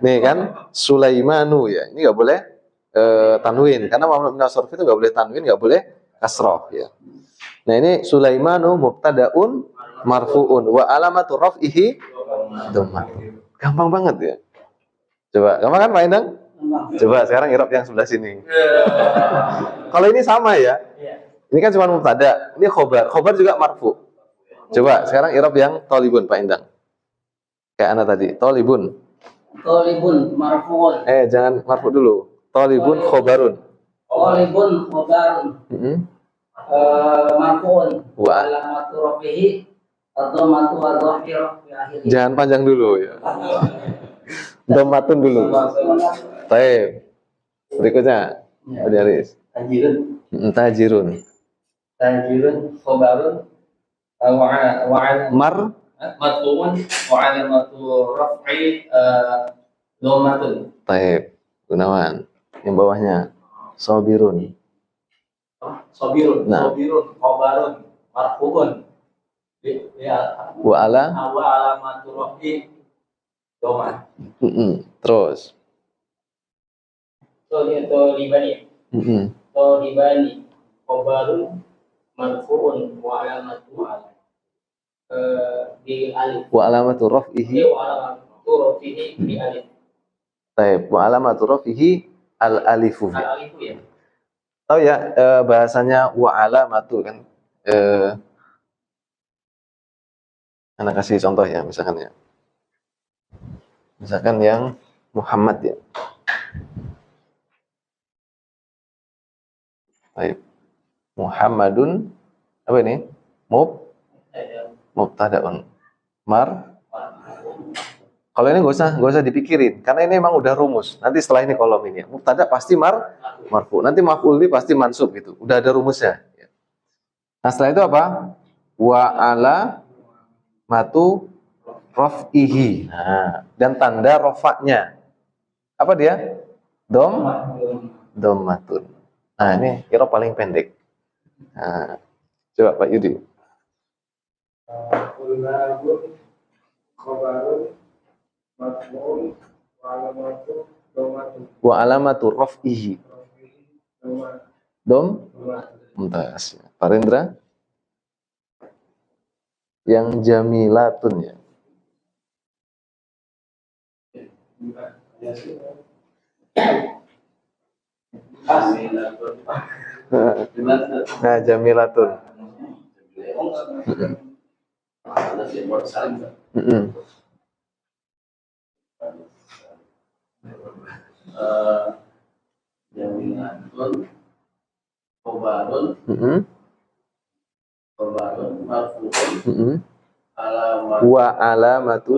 Nih kan Sulaimanu ya, ini nggak boleh tanwin, karena mamnu minas sarfi itu nggak boleh tanwin, nggak boleh kasroh ya. Nah, ini Sulaimanu mubtadaun marfuun wa alamatu raf'ihi dhammah. Gampang banget ya. Coba, gampang kan Pak Endang? Coba sekarang i'rab yang sebelah sini. Kalau ini sama ya. Ini kan cuma mubtada, ini khobar. Khobar juga marfu. Coba sekarang i'rab yang tolibun Pak Endang. Kayak anak tadi, tolibun. Tolibun marfuun. Jangan marfu dulu. Tolibun khobarun. Tolibun khobarun. Marfuun wa alamatu rafihi ad-dhammatu wa dhahirah fi akhirih. Jangan panjang dulu ya. Dhammatun dulu. Baik. Berikutnya, Adi Aris. Tajirun. Tajirun khobarun marfuun wa alamatu raf'i dhammatun. Baik. Gunawan. Yang bawahnya Sobirun. Sobirun, nah. Sobirun, khobarun, marfuun. Ya. Wa alamatu raf'i dhammat. Terus. Tolibani. Tolibani, khobarun, marfuun wa alamatu bi alif. Wa alamatu raf'ihi. Wa alamatu raf'ihi bi alif. Baik. Wa alamatu raf'ihi al-alifu. Al-alifu ya. Tahu ya bahasanya wa alamatu kan. Anak kasih contoh ya, misalkan ya. Misalkan yang Muhammad ya. Baik. Muhammadun apa ini? Mubtadaun. Kalau ini gak usah dipikirin, karena ini emang udah rumus. Nanti setelah ini kolom ini ya. Mubtada pasti marfu. Nanti maf'ul bi pasti mansub gitu. Udah ada rumusnya. Nah, setelah itu apa? Wa alamatu raf'ihi. Nah, dan tanda rofaknya. Apa dia? Dhammatun. Nah, ini i'rab paling pendek. Nah, coba Pak Yudi. Kulabun, khobarun, matbu'un, walamatu, domatu, Wa alamatu raf'ihi. Dom. domatu. Mumtaz. Parindra. Yang jamilatun ya. Nah, jamilatun. Mm-mm. Jamilatun, khobarun, Mm-mm. khobarun, marfu'un, Mm-mm. alamat, Wa alamatu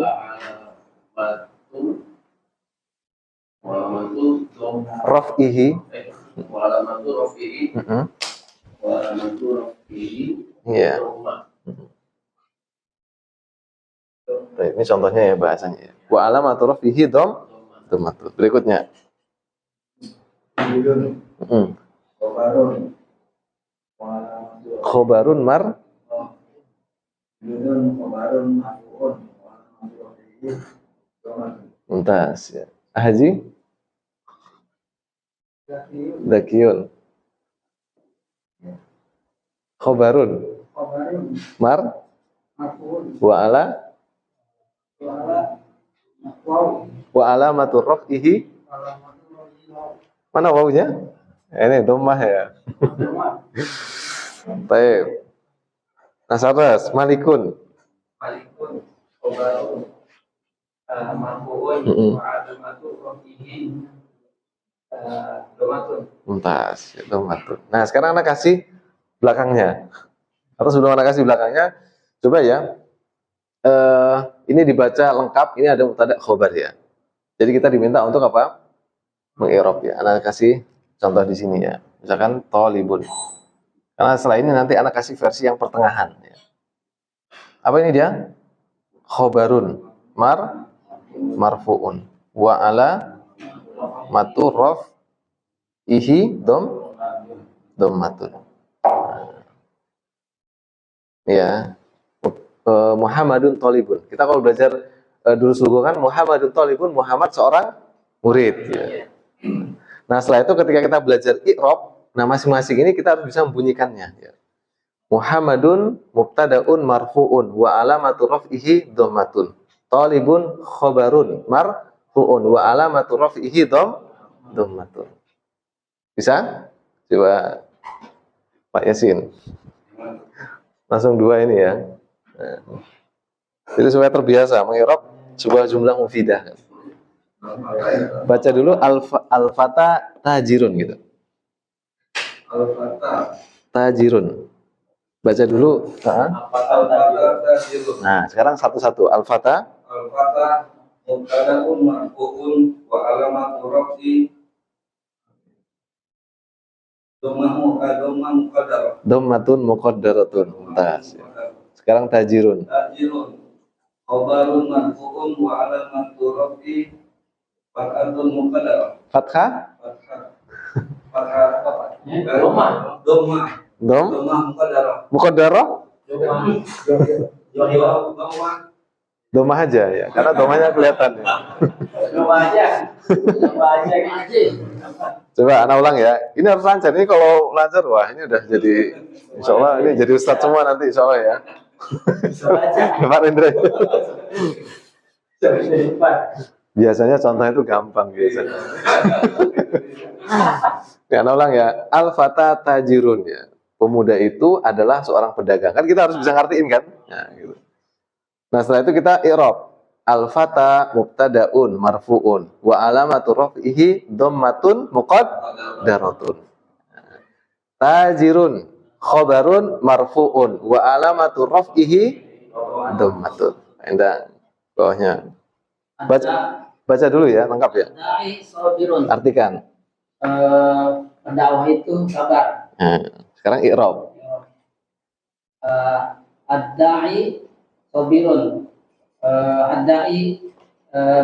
alamatu, walamatu, raf'ihi. walamatu, rafi'i, Mm-mm. walamatu, rafi'i, Iya. domah. Baik, ini contohnya ya bahasanya ya. Wa alamatu raf'ihi domatu. Berikutnya. Yudun, Mm-mm. khobarun, walamatu, Khobarun mar. yudun, khobarun, marfu'un, walamatu, rafi'i, domah. Mumtaz ya. Haji Zakiyun. Khobarun Khobarun, mar marfu'un, wa ala waw, wa alamatu raf'ihi. walamatu, rafi'i, Mana wawunya? Ini dhammah ya. domah. Baik. Nasaras malikun. Malikun, khobarun, marfu'un, Mm-mm. walamatu, rafi'i, domatun. Mumtaz, ya, dhammatun. Nah, sekarang anak kasih belakangnya. Atau sebelum anak kasih belakangnya, coba ya. Ini dibaca lengkap, ini ada mubtada khobar ya. Jadi kita diminta untuk apa? Mengi'rab ya. Anak kasih contoh di sini ya. Misalkan thalibun. Karena setelah ini nanti anak kasih versi yang pertengahan ya. Apa ini dia? Khobarun marfu'un wa ala matu ihi dommatun. Ya. Muhammadun thalibun. Kita kalau belajar dulu kan Muhammadun thalibun, Muhammad seorang murid ya. Nah, setelah itu ketika kita belajar i'rab, nah masing-masing ini kita harus bisa membunyikannya ya. Muhammadun mubtadaun marfu'un wa alamatu raf'ihi dhammatun. Talibun khobarun marfu'un wa alamatu raf'ihi dhammatun. Bisa? Coba Pak Yasin. Langsung dua ini ya. Nah. Jadi supaya terbiasa mengi'rab sebuah jumlah mufidah. Baca dulu al-fata tajirun gitu. Al-Fatah, Tajirun. Baca dulu. Nah, sekarang satu-satu. Al-fata. Al-Fatah, mubtada'un marfu'un wa alamatu raf'i dhammah muqaddarah. Dhammatun muqaddaratun. Mumtaz. Sekarang tajirun. Tajirun, khabarun marfu'un wa alamatu raf'i fathun muqaddarah. Fathah. Fathah apa? Dhammah. Dhammah muqaddarah. Muqaddarah. Dhammah. Dhammah aja ya. Karena dhammahnya kelihatan ya. Dhammah aja. Coba anak ulang ya. Ini harus lancar. Ini kalau lancar, wah ini udah jadi, insya Allah ini jadi ustadz semua nanti insya Allah ya. Pak Indra. Biasanya contohnya itu gampang biasanya. Ya, anak ulang ya. Al-fata tajirun ya. Pemuda itu adalah seorang pedagang. Kan kita harus bisa ngertiin kan? Nah, gitu. Nah setelah itu kita i'rab. Al-fata mubtada'un marfu'un wa alamatu raf'ihi dhammatun muqaddaratun. Tajirun khabarun marfu'un wa alamatu raf'ihi dhammatun. Indah bawahnya. Baca dulu ya, lengkap ya. Artikan. Pendakwah itu sabar. Nah, sekarang i'rab. Ad-da'i sabirun. Ad-da'i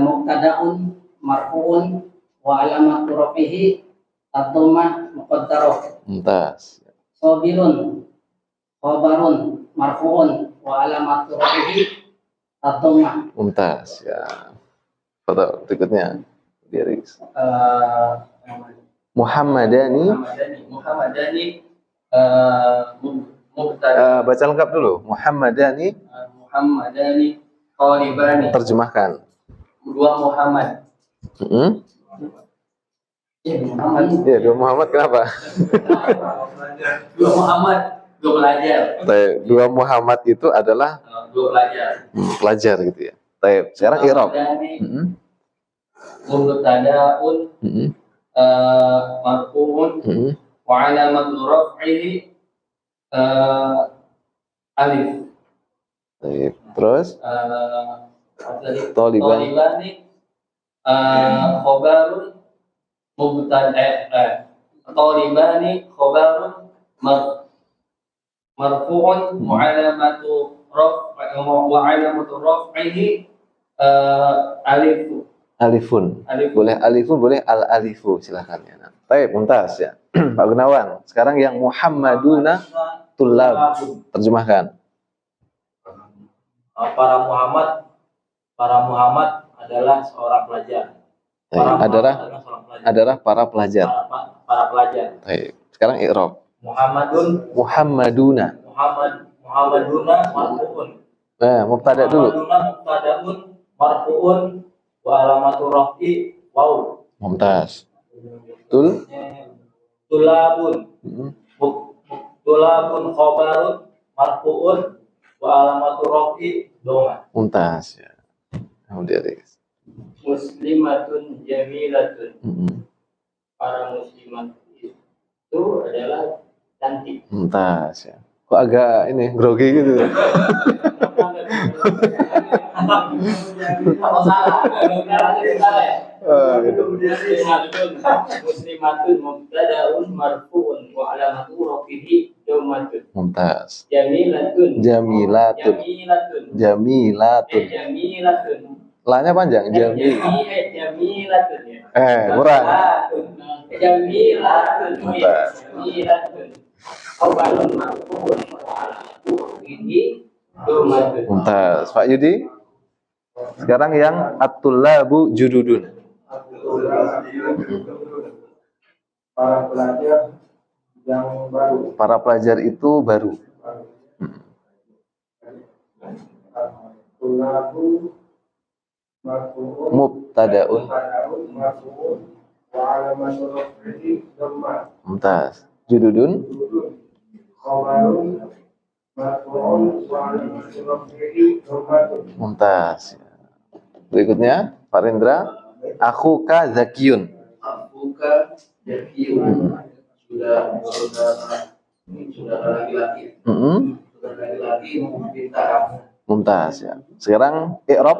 mubtada'un marfu'un wa alamatu rafihi ad-dhammah muqaddarah. Mumtaz. Sabirun khabarun marfu'un wa alamatu rafihi at-dhammah. Mumtaz ya. Foto berikutnya. Diris. Muhammadani. Muhammadani Baca lengkap dulu. Muhammadani. Muhammadani talibani. Terjemahkan. Dua Muhammad. Ya, dua Muhammad kenapa? Dua Muhammad, dua pelajar. Dua Muhammad itu adalah dua pelajar. Pelajar gitu ya. Sekarang i'rab. Mubtada'un marfu'un wa 'alamatu raf'ihi alif. Terus Talibani khabarun Talibani khabarun marfu'un wa 'alamatu raf'ihi alif. Alifun. Boleh alifun, boleh al-alifu, silakan ya. Baik, mumtaz ya. Pak Gunawan, sekarang yang Muhammaduna Tullab, terjemahkan. Para Muhammad adalah seorang pelajar. Adalah para pelajar. Para pelajar. Baik. Sekarang i'rab. Muhammaduna marfu'un. Mubtada dulu. Mubtada'un marfu'un wa alamatu raf'i waw. Mumtaz. Tulabun khabarun marfu'un wa alamatu raf'i dhammah. Mumtaz ya. Muslimatun jamilatun. Para muslimat itu adalah cantik. Mumtaz ya. Kok agak ini grogi gitu. Muslimatun mubtada'un marfu'un wa alamatu rafihi dhammatun. Mumtaz. Jamilatun. Lanya panjang. Jamilatun. Kurang. Jamilatun. Mumtaz. Awalun marfu'un wa alamatu rafihi dhammatun. Mumtaz. Pak Yudi. Sekarang yang at-tullabu jududun. Para pelajar yang baru. Para pelajar itu baru. Tullabu marfu'un Mubtada'un marfu'un wa alamatu raf'ihi dhammah. Mumtaz. Jududun Khabarun marfu'un wa alamatu raf'ihi dhammatun. Mumtaz. Berikutnya Pak Rendra. Akhuka zakiyun. Akhuka zakiyun. Sudah laki-laki. Sudah laki-laki pintar. Mumtaz ya. Sekarang i'rab.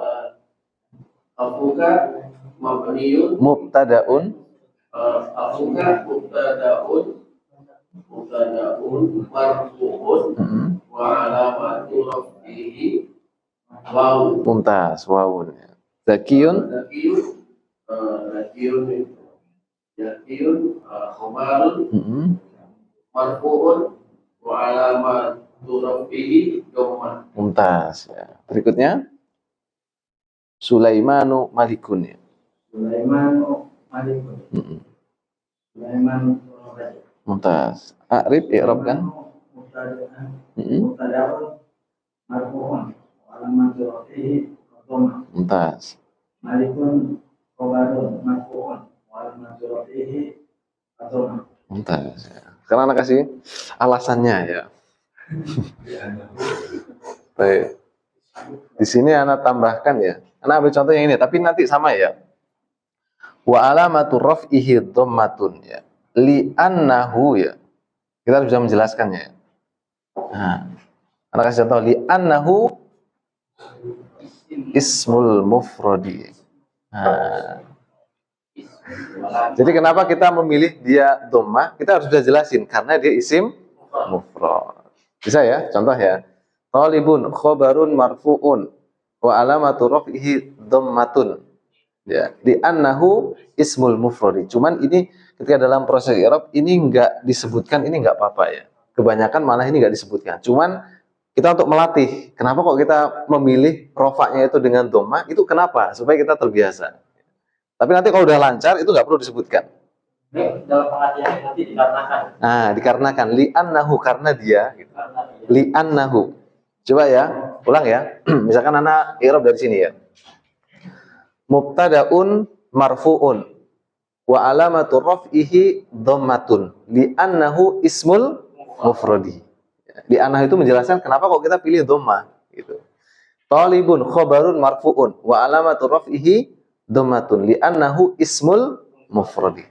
Akhuka mabniun Mubtada'un akhuka mubtada'un marfu'un wa alamatu raf'ihi waw. Mumtaz. Wawun ya. Zakiyun khabarun marfu'un wa alamatu raf'ihi dhammah. Mumtaz ya. Berikutnya Sulaimanu malikun ya. Sulaimanu malikun. Sulaiman Mumtaz. A'rib i'rab kan? Mubtada'un marfu'un wa alamatu raf'ihi dhammah. Mumtaz. Malikun khabarun marfu'un wa alamatu raf'ihi dhammah. Mumtaz ya. Sekarang anak kasih alasannya ya. Baik. Di sini anak tambahkan ya. Anak ambil contoh yang ini, tapi nanti sama ya. Wa alamatu raf'ihi dhammatun ya. Li'annahu ya. Kita harus bisa menjelaskannya ya. Nah, anak kasih contoh li'annahu ismul mufradi. Nah. Jadi kenapa kita memilih dia dhammah? Kita harus bisa jelasin karena dia isim mufrad. Bisa ya? Contoh ya. Talibun khabarun marfu'un wa alamatu raf'ihi dhammatun. Ya, di annahu ismul mufradi. Cuman ini ketika dalam proses i'rab ini enggak disebutkan, ini enggak apa-apa ya. kebanyakan malah ini nggak disebutkan. Cuman kita untuk melatih, kenapa kok kita memilih rofaknya itu dengan dhamma, itu kenapa? Supaya kita terbiasa. Tapi nanti kalau udah lancar, itu nggak perlu disebutkan. Ini dalam pengertian nanti dikarenakan. Nah, dikarenakan li'annahu, karena dia. Gitu. Karena dia. Li'annahu. Coba ya, ulang ya. Misalkan anak i'rab dari sini ya. Mubtada'un marfu'un wa alamatu raf'ihi dhammatun li'annahu ismul mufradi. Li'annahu itu menjelaskan kenapa kok kita pilih dhammah gitu. Talibun khabarun marfu'un wa alamatu raf'ihi dhammatun li'annahu ismul mufradi.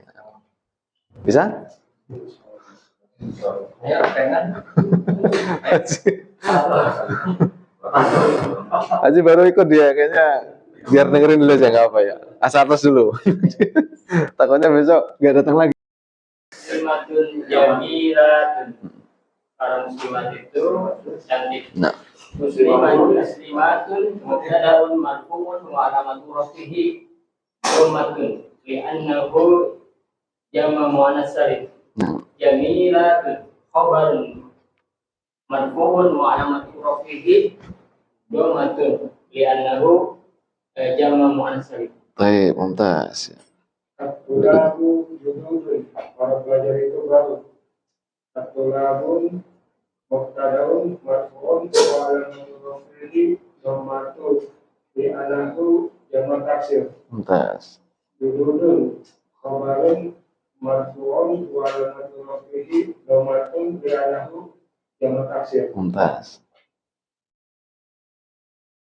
Bisa? Ya, pengen. Haji baru ikut dia, kayaknya biar dengerin dulu aja, nggak apa ya. Asal atas dulu. Takutnya besok nggak datang lagi. Muslimatun jamilatun. Para muslimat itu cantik. Nah, Muslimatun mubtada'un marfu'un wa alamatu rafihi dhammatun li'annahu jama' muannas salim. Jamilatun khabarun marfu'un wa alamatu rafihi dhammatun li'annahu jama' muannas salim. baik, mumtaz. At-tulabu jududun, para pelajar itu baru. At-tulabun mubtadaun marfu'un wa alamatu rafihi dhammatun li'annahu jamak taksir. Mumtaz. Jududun khabarun marfu'un wa alamatu rafihi dhammatun li'annahu jamak taksir. Mumtaz.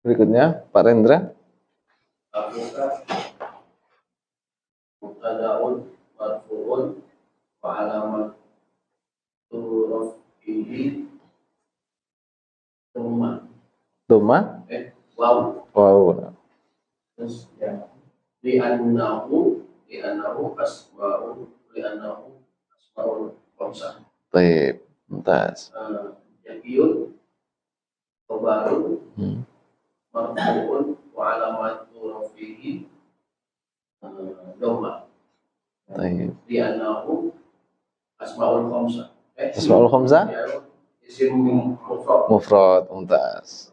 Berikutnya, Pak Rendra. Mubtada'un marfu'un wa alamatu raf'ihi dhamma Doma. waw. Wow. Terus ya li'annahu asma'ul khamsah. Baik, mumtaz. Yakiyun khabarun Hmm. marfu'un wa alamatu raf'ihi dhamma Baik. li'annahu asma'ul khamsah. Asma'ul khamsah? Isim mufrad. Mufrad, mumtaz.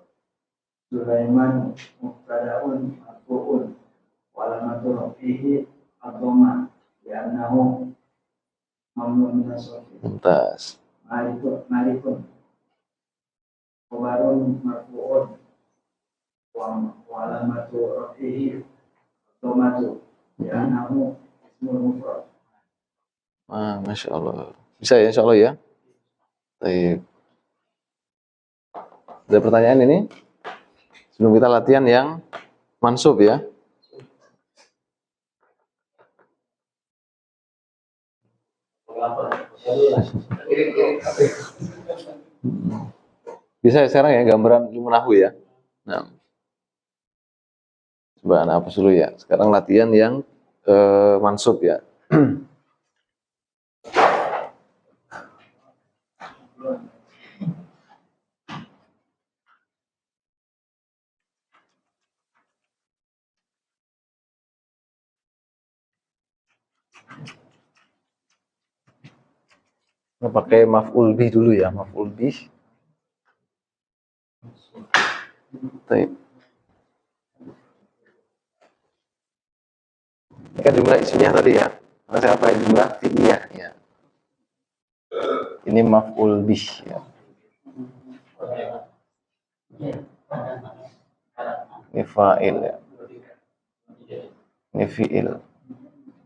Sulaiman mubtadaun marfu'un wa alamatu rafihi ad-dhamma li'annahu mamnu'un min as-sarf. Mumtaz. Malikun khabarun marfu'un wa alamatu rafihi ad-dhammatu li'annahu ismul mufrad. Masya Allah. Bisa ya, insya Allah ya. Baik. Ada pertanyaan ini? Sebelum kita latihan yang mansub ya. Bisa ya sekarang ya gambaran ilmu nahwu ya. Nah, coba anak hapus dulu ya. Sekarang latihan yang mansub ya. Kita pakai maf'ul bih dulu ya, maf'ul bih. Baik. Ini kan jumlah isinya tadi ya. Nah, saya pakai jumlah fi'liyah ya. Ini maf'ul bih ya. Ini fa'il ya. Ini fi'il.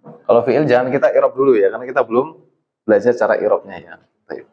Kalau fi'il jangan kita i'rab dulu ya, karena kita belum belajar cara i'rabnya ya. Baik.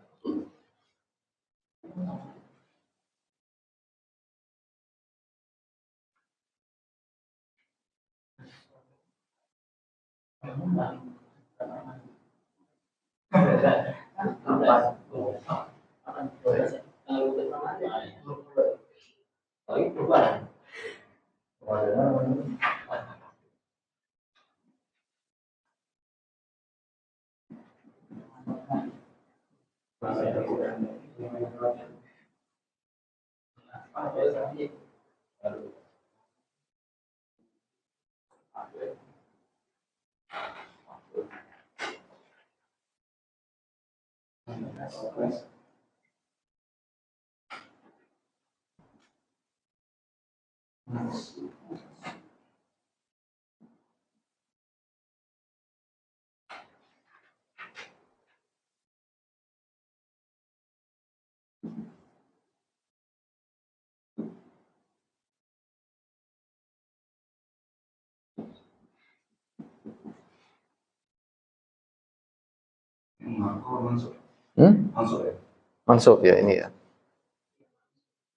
Mansub ya ini ya.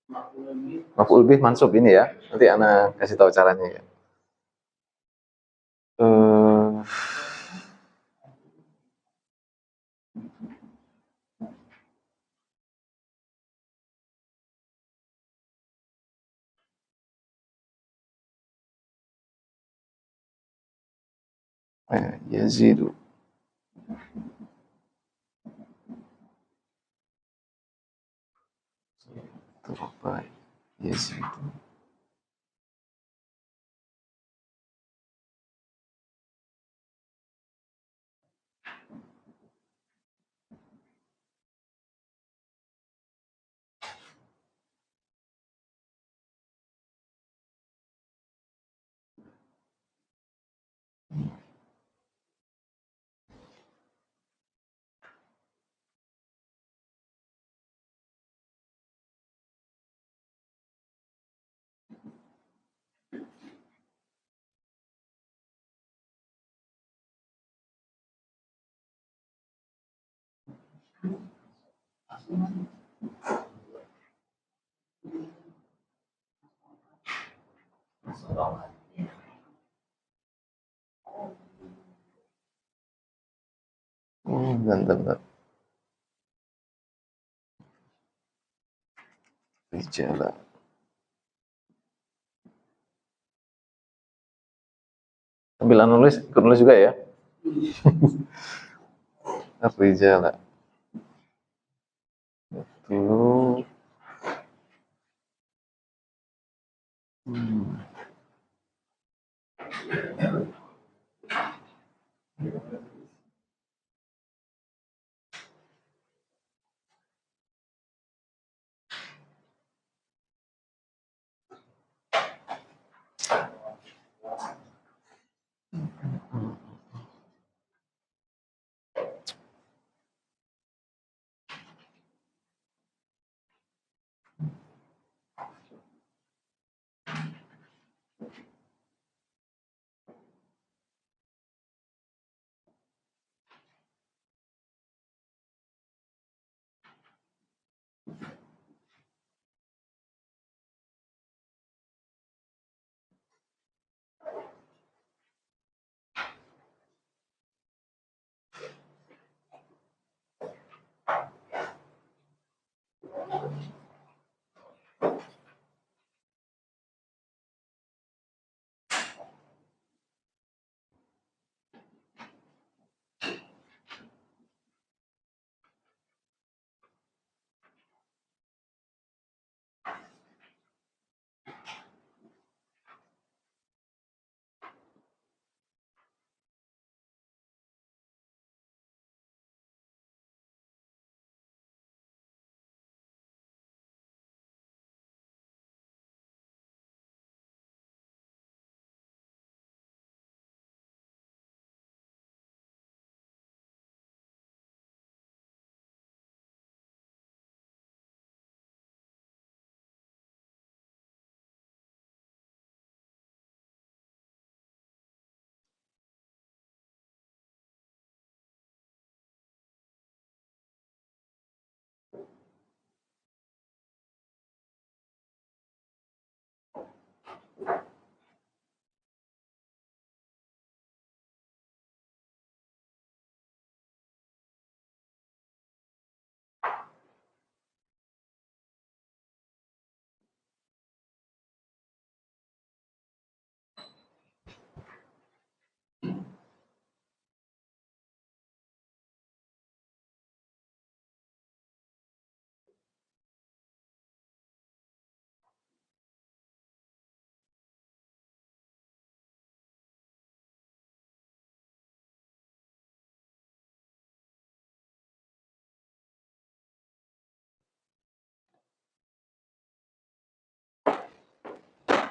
Maf'ul bih. Maf'ul bih mansub ini ya. Nanti ana kasih tahu caranya ya. Yazidu. Terbaik. Yazidu. Bentar. Rijala. Sambil nulis, ikut nulis juga ya. Rijala. Itu.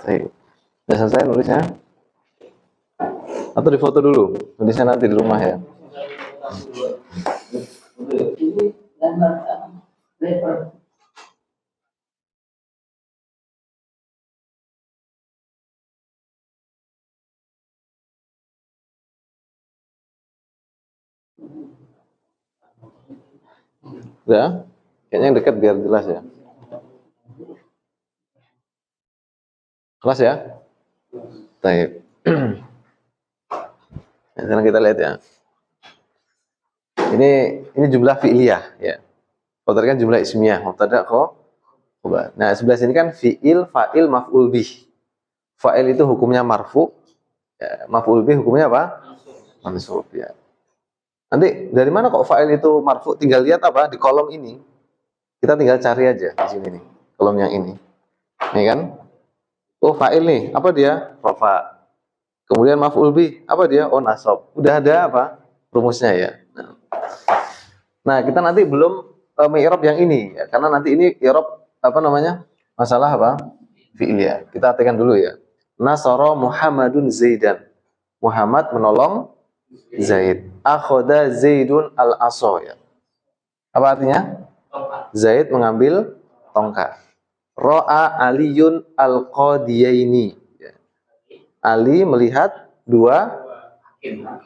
Baik. Udah selesai nulisnya? Atau difoto dulu? Nulisnya nanti di rumah ya. Ini gambar apa? Lebar. Udah? Kayaknya yang dekat biar jelas ya. Kelas ya? Baik. Nah, sekarang kita lihat ya. Ini jumlah fi'liyah ya. Kalau tadi kan jumlah ismiyah, mubtada khobar. Nah, sebelah sini kan fi'il, fa'il, maf'ul bih. Fa'il itu hukumnya marfu, ya, maf'ul bih hukumnya apa? Mansub ya. Nanti dari mana kok fa'il itu marfu? Tinggal lihat apa di kolom ini. Kita tinggal cari aja di sini nih, kolom yang ini. Nih kan? Oh, fa'il nih, apa dia? Rafa. Kemudian maf'ul bih, apa dia? Oh, nasab. Udah ada apa? Rumusnya ya. Nah, kita nanti belum mi'rab yang ini ya, karena nanti ini i'rab apa namanya? Masalah apa? Fi'liyah. Kita artikan dulu ya. Nasara Muhammadun Zaidan. Muhammad menolong Zaid. Akhoda Zaidun al-asa ya. Apa artinya? Zaid mengambil tongkat. Ro'a Aliyun al-Qadiyaini. Ya. Ali melihat dua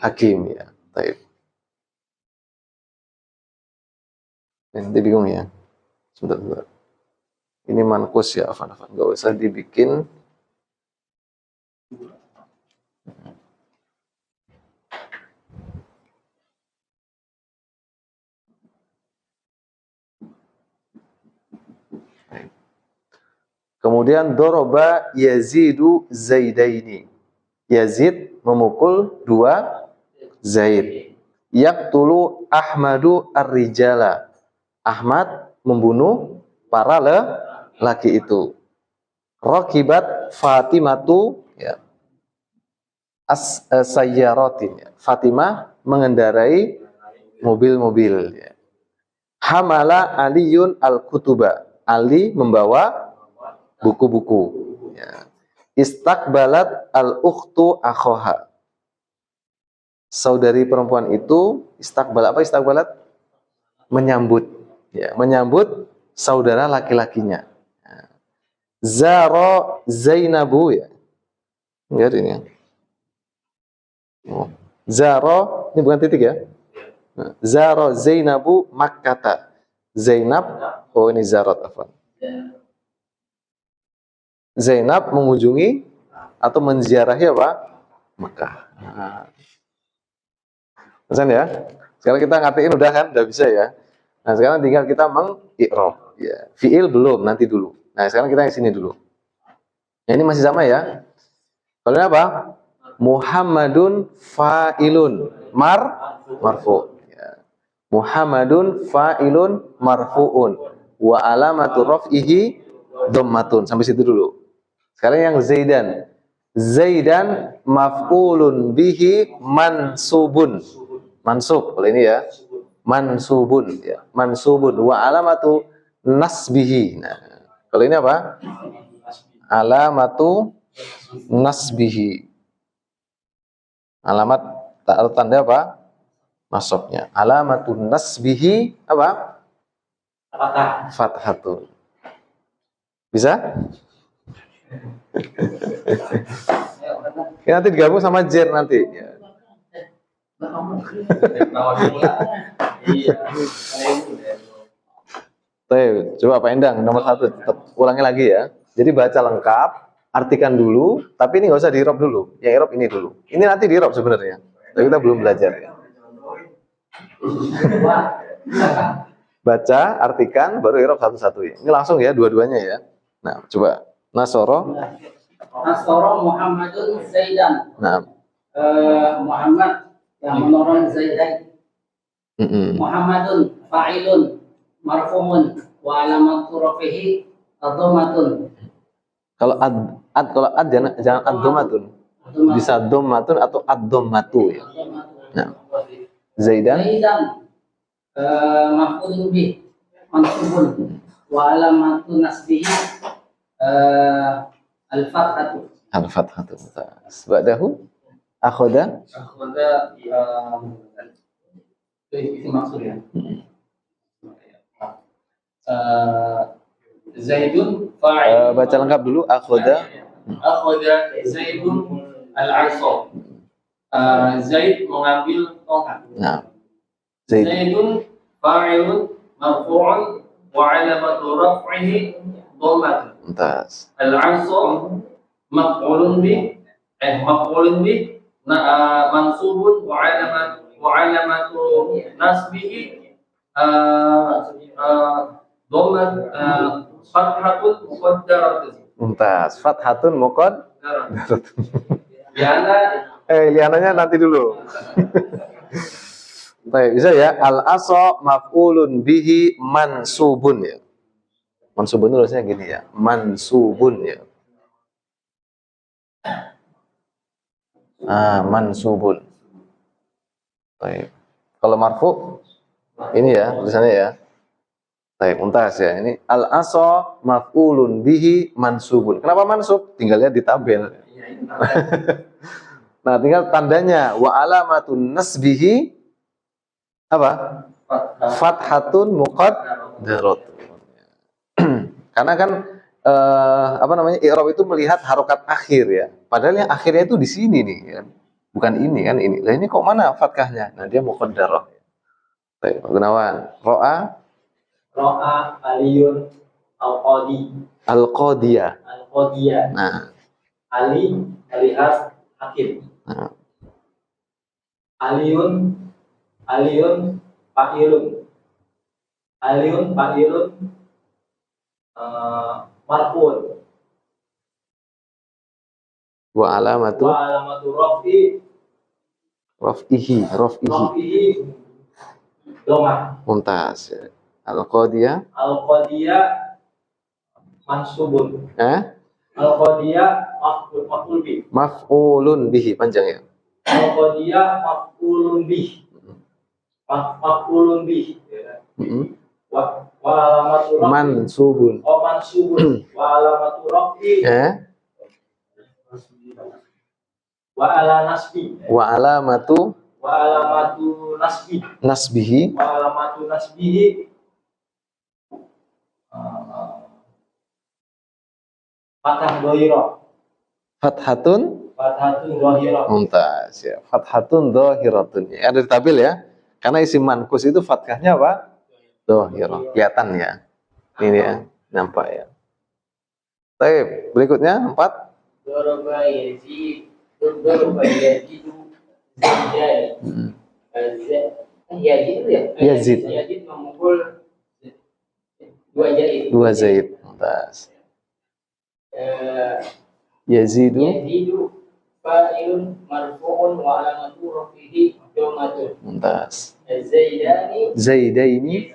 hakim ya. Baik. Nanti bingung ya. Sebentar. Ini mankus ya, Afan. Nggak usah dibikin. Kemudian doroba Yazidu Zaidaini. Yazid memukul dua Zaid. Yaqtulu Ahmadu ar-rijala. Ahmad membunuh para laki itu. Rakibat Fatimatu ya. Sayyaratin ya. Fatimah mengendarai mobil-mobil ya. Hamala Aliyun al-kutuba. Ali membawa buku-buku ya. Istakbalat al-ukhtu akhoha. Saudari perempuan itu istakbalat apa istakbalat? Menyambut ya, menyambut saudara laki-lakinya. Zaro Zainabu ya. Lihat ini ya. Oh. Zaro, ini bukan titik ya. Zaro Zainabu Makkata. Zainab, oh ini Zarot afwan. Zainab mengunjungi atau menziarahi apa? Mekah. Pesan ya. Sekarang kita ngatiin udah kan, udah bisa ya. Nah, sekarang tinggal kita meng-i'rab ya. Fi'il belum, nanti dulu. Nah, sekarang kita yang sini dulu. Nah, ini masih sama ya. Kalau ini apa? Muhammadun fa'ilun marfu. Ya. Muhammadun fa'ilun marfu'un wa alamatu raf'ihi dhammatun. Sampai situ dulu. Sekarang yang Zaidan. Zaidan maf'ulun bihi mansubun. Mansub. Kalau ini ya. Mansubun ya. Mansubun wa alamatu nasbihi. Nah, kalau ini apa? Alamatu nasbihi. Alamat atau tanda apa? Nasabnya. Alamatu nasbihi apa? Fathatun. Bisa? Ya, nanti digabung sama jer nanti. Ya. Coba Pak Endang nomor 1 tetap ulangi lagi ya. Jadi baca lengkap, artikan dulu, tapi ini nggak usah di-i'rab dulu. Yang i'rab ini dulu. Ini nanti di-i'rab sebenarnya. Tapi kita belum belajar ya. Baca, artikan, baru i'rab satu-satu ya. Ini langsung ya dua-duanya ya. Nah, coba. Nasoro Muhammadun Zaidan. Nah. Muhammad yang menolong Zaidan. Muhammadun fa'ilun marfu'un wa alamatu rafihi ad-dhammatun. Kalau ad jangan ad-dhammatun. Bisa dhammatun atau ad-dhammatu ya. Nah. Zaidan maf'ulun bih mansubun wa alamatu nasbihi al-fathatu. Al-fathatu mumtaz. Ba'dahu akhoda. Akhada itu maksud ya. Zaidun fa'il. Baca lengkap dulu akhoda. Akhada Zaidun al-'asa. Zaid mengambil tongkat. Nah, Zaid. Zaidun fa'ilun marfu'un wa 'alamatu raf'ihi dhammah. Mumtaz. Al-'asa maf'ulun bih mansubun wa 'alamatu nasbihi dhammah fathatun muqaddaratun. Mumtaz. Fathatun muqaddaratun. Biana Liananya nanti dulu. Baik, bisa ya. Al-asa maf'ulun bihi mansubun ya. Mansubun itu harusnya gini ya. Mansubun ya. Mansubun. Baik. Kalau marfu ini ya tulisannya ya. Baik, mumtaz ya. Ini al-asa maf'ulun bihi mansubun. Kenapa mansub? Tinggal lihat di tabel. Nah, tinggal tandanya wa alamatun nasbihi apa? Fathatun muqaddaratun. Karena kan i'rab itu melihat harokat akhir ya. Padahal yang akhirnya itu di sini nih kan. Bukan ini kan ini. Lah ini kok mana fathahnya? Nah, dia muqaddarah. Baik, Pak Gunawan. Ro'a Aliyun al-qadiyah. Nah, Ali melihat hakim. nah. Aliyun fa'ilun marfu'un Wa alamatu wa 'alamatu raf'ihi raf'ihi dhammah. mumtaz ya. Al-qadiyah Al-qadiyah mansubun. Al-qadiyah maf'ul bih. maf'ulun bihi panjang ya. Al-qadiyah maf'ulun bih. Maf'ulun bih. Wa alamatu raf'i Mansubun. mansubun wa alamatu raf'i wa ala nasbi Wa alamatu nasbihi fathah dhahirah. fathatun Fathatun dhahirah. mumtaz ya. Fathatun dhahiratun. Ya, ada di tabel ya. Karena isim mankus itu fathahnya apa? Dhahirah. Kelihatan ya. Ini ya, nampak ya. Baik, berikutnya 4. Daraba yazidu Zaidani. Yazid ya? Yazid. Yazid memukul dua Zaid. Zaid. Mumtaz. Yazidu fa'ilun marfu'un wa alamatu raf'ihi dhammatun. mumtaz. Zaidaini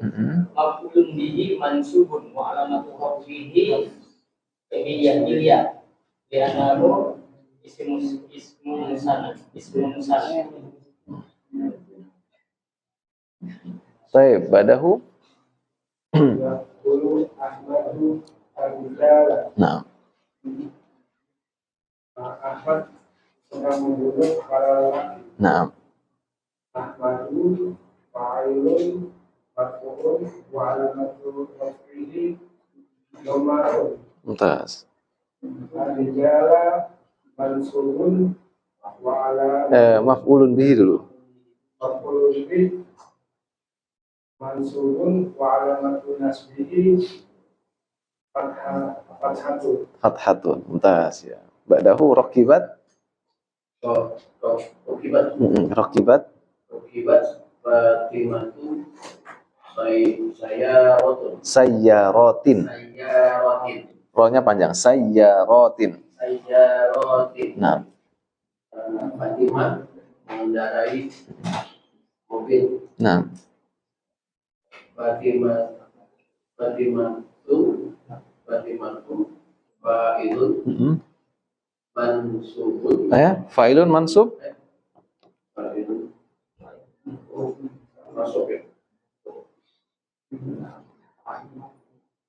Mm-mm. maf'ulun bihi mansubun wa alamatu raf'ihi ilya li'annahu ismun musanna. Baik, badahu. Ahmadu al-Rijala. Nah, Ahmad sedang membunuh para lelaki. nah. Ahmadu fa'ilun marfu'un wa alamatu raf'ihi dhammah. Mumtaz. Al-Rijala mansubun wa ala Maf'ulun bihi dulu. maf'ulun bih mansubun wa alamatu nasbihi Fathatun. Mumtaz ya. Ba'dahu raqibat. Rokibat Raqibat. Fatimatu Sayyaratin. Sayyaratin. Rohnya panjang. Sayyaratin. Nah, Fatimah mengendarai mobil. nah. Fatimatu fa'ilun mansubun. Fa'ilun mansub. Fa'ilun masuk ya.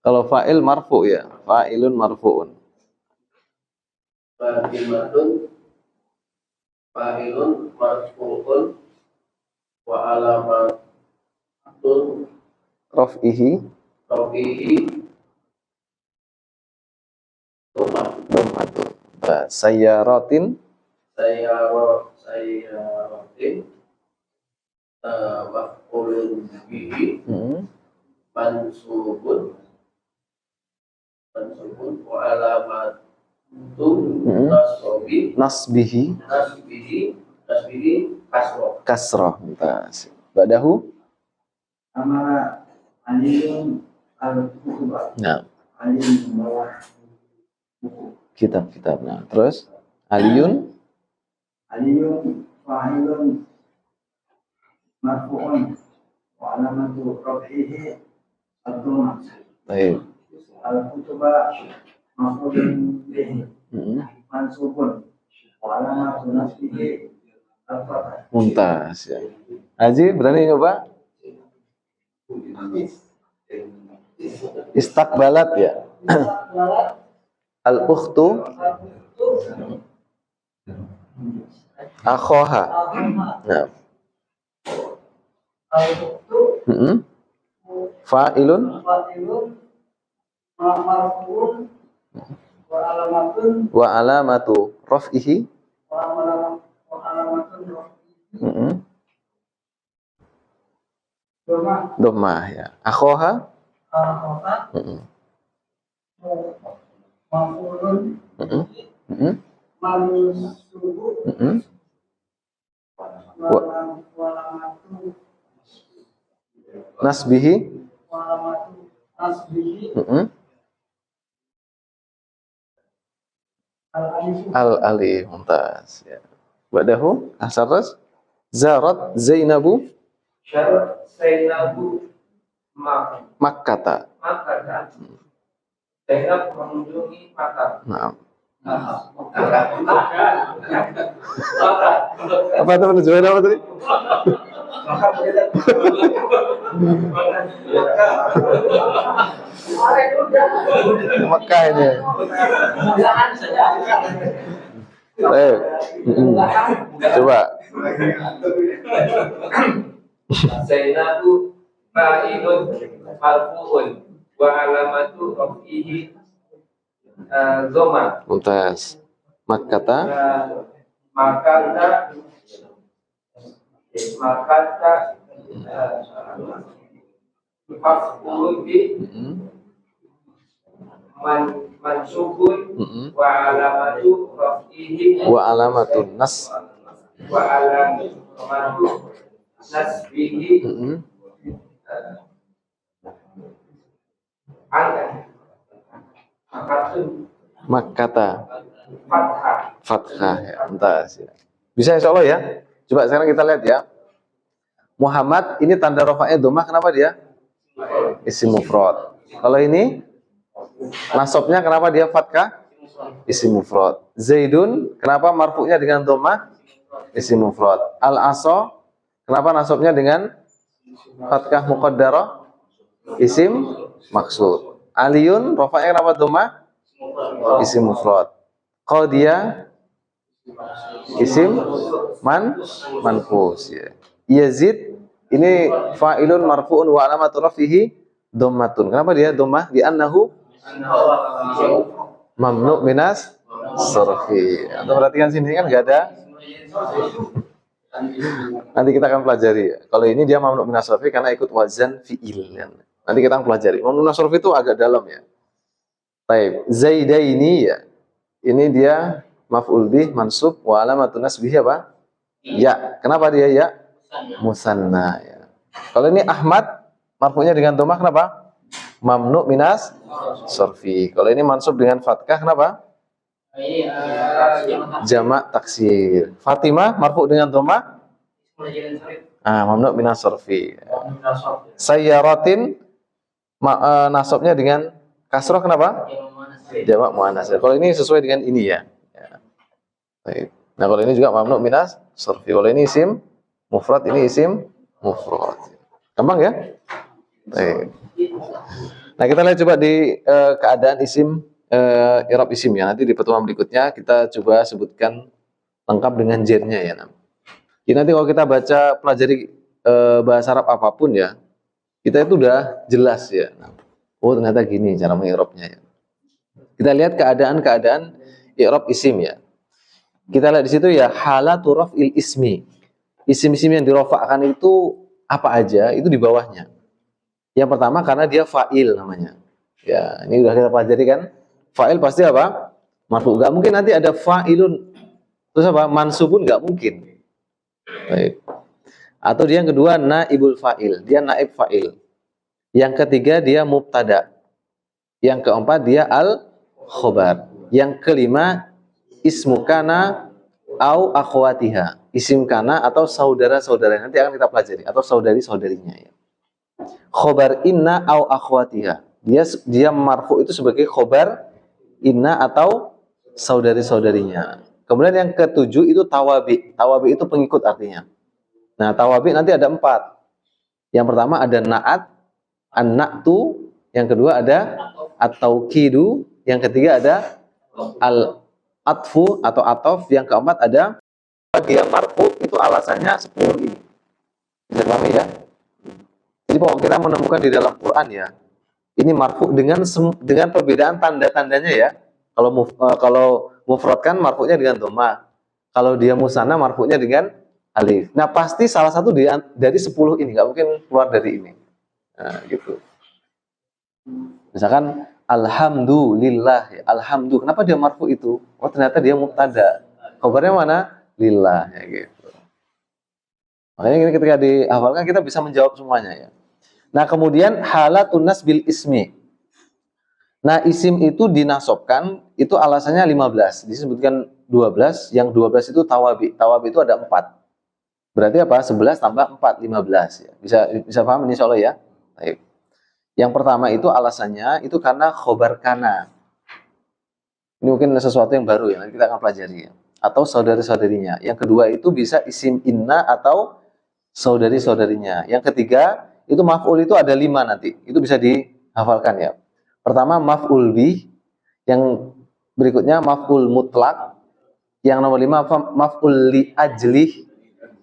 Kalau fa'il marfu ya. Fa'ilun marfu'un. Fatimatun fa'ilun marfu'un wa alamatun Raf'ihi rafihi dhammatun. Sayyaratin sayyaratin maf'ulun bihi mansubun wa alamatun nasbihi nasbihi kasroh. kasrah. Mumtaz. Ba'dahu Amara Aliyun al-Kutuba. nah Aliyun membawa buku. kitab-kitab. Nah, terus Aliyun Aliyun fa'ilun marfu'un wa alamatu raf'ihi ad-dhammah. baik. Al-Kutuba maf'ulun bihi Mm-mm. mansubun wa alamatu nasbihi al-fathah. Mumtaz ya. Haji berani nyoba? Istakbalat ya. Al-ukhtu akhoha. Nah. Mm-mm. Fa'ilun wa alamatu raf'ihi mm-mm. Dhammah ya. Akhoha mm-mm. Mm-mm. Mm-mm. Mm-mm. Nasbihi mm-mm. Al-alif. Mumtaz ya. Ba'dahu asarras zarat Zainabu Syarat Zainabu Makkata. Makkah. Zainab mengunjungi Makkah. Nah. Makkah. Apa itu penerjemahan apa tadi? Makkah ini. Ayo. Coba. Zainabu fa'ilun marfu'un wa alamatu raf'ihi dhamma. Mumtaz. Makkata Makata maf'ulun bi mm-mm. mansubun Mm-mm. wa alamatu raf'ihi wa alamatun nas wa alamatu nasbihi mm-mm. angkatun Makkata fathah. fathah ya. Mumtaz ya. Bisa insyaallah ya. Coba sekarang kita lihat ya. Muhammad ini tanda rafa'nya dhammah, kenapa dia? Isim mufrad. Kalau ini nasabnya kenapa dia fathah? Isim mufrad. Zaidun kenapa marfu'nya dengan dhammah? Isim mufrad. Al-asa kenapa nasabnya dengan fathah muqaddarah? Isim maksud. Aliyun rafa'nya kenapa dhammah? Isim mufrad. Qadiyah isim manqus ya. Yazid ini fa'ilun marfu'un wa alamatu rafihi dhammatun. Kenapa dia dhammah? Di annahu mamnu minas sarfi. Anda perhatikan sini kan enggak ada. Nanti kita akan pelajari. Kalau ini dia mamnu minas sarfi karena ikut wazan fi'il kan. Nanti kita akan pelajari. Mamnu minas sarfi itu agak dalam ya. Baik, Zaidaini ya. Ini dia maf'ul bih mansub wa alamatun nasbihi apa? Ya. Kenapa dia ya? Musanna ya. Kalau ini Ahmad marfu'nya dengan dhammah kenapa? Mamnu minas sarfi. Kalau ini mansub dengan fathah kenapa? Jamak taksir. Fatimah marfu' dengan dhammah mamnu minas sarfi. Sayyaratin nasabnya dengan kasrah kenapa? Jamak muannas. Kalau ini sesuai dengan ini ya. Baik. Nah, kalau ini juga mamnu minas sarfi. Kalau ini isim mufrad, ini isim mufrad. Gampang ya? Baik. Nah, kita lihat coba di keadaan isim i'rab isim ya. Nanti di pertemuan berikutnya kita coba sebutkan lengkap dengan jernya ya. Jadi nanti kalau kita baca pelajari bahasa Arab apapun ya, kita itu udah jelas ya. Oh ternyata gini cara meng'irabnya ya. Kita lihat keadaan-keadaan i'rab isim ya. Kita lihat di situ ya halatu raf'il ismi. Isim-isim yang dirofakkan itu apa aja? Itu di bawahnya. Yang pertama karena dia fa'il namanya. Ya, ini udah kita pelajari kan. Fa'il pasti apa? Marfu. Gak mungkin nanti ada fa'ilun terus apa? Mansubun gak mungkin. Baik. Atau dia yang kedua naibul fa'il. Dia naib fa'il. Yang ketiga dia mubtada. Yang keempat dia al-khobar. Yang kelima ismu kana au akhwatiha. Isim kana atau saudara-saudara. Nanti akan kita pelajari. Atau saudari-saudarinya ya. Khobar inna au akhwatiha. Dia marfu itu sebagai khobar inna atau saudari-saudarinya. Kemudian yang ketujuh itu tawabi. Tawabi itu pengikut artinya. Nah tawabi nanti ada 4. Yang pertama ada na'at, an-na'tu. Yang kedua ada at-taukidu. Yang ketiga ada al-atfu atau atof. Yang keempat ada dia marfu itu alasannya 10 ini. Bisa pahami ya? Jadi kalau kita menemukan di dalam Quran ya, ini marfu dengan perbedaan tanda-tandanya ya. Kalau mufradkan marfu'nya dengan dhamma. Kalau dia musanna marfu'nya dengan alif. Nah, pasti salah satu dari 10 ini, nggak mungkin keluar dari ini. Nah, gitu. Misalkan alhamdulillah ya. Alhamdulillah. Kenapa dia marfu itu? Oh, ternyata dia mubtada. Kabarnya mana? Lillah ya gitu. Makanya ini ketika dihafalkan kita bisa menjawab semuanya ya. Nah, kemudian halatun nasbil ismi. Nah, isim itu dinasobkan, itu alasannya 15. Disebutkan 12, yang 12 itu tawabi. Tawabi itu ada 4. Berarti apa? 11 tambah 4, 15 ya. Bisa paham ini insyaallah ya? Baik. Yang pertama itu alasannya itu karena khobar kana. Ini mungkin sesuatu yang baru ya, nanti kita akan pelajari ya. Atau saudari-saudarinya. Yang kedua itu bisa isim inna atau saudari-saudarinya. Yang ketiga itu maf'ul itu ada 5 nanti. Itu bisa dihafalkan ya. Pertama maf'ul bih, yang berikutnya maf'ul mutlak, yang nomor 5 maf'ul li ajlih,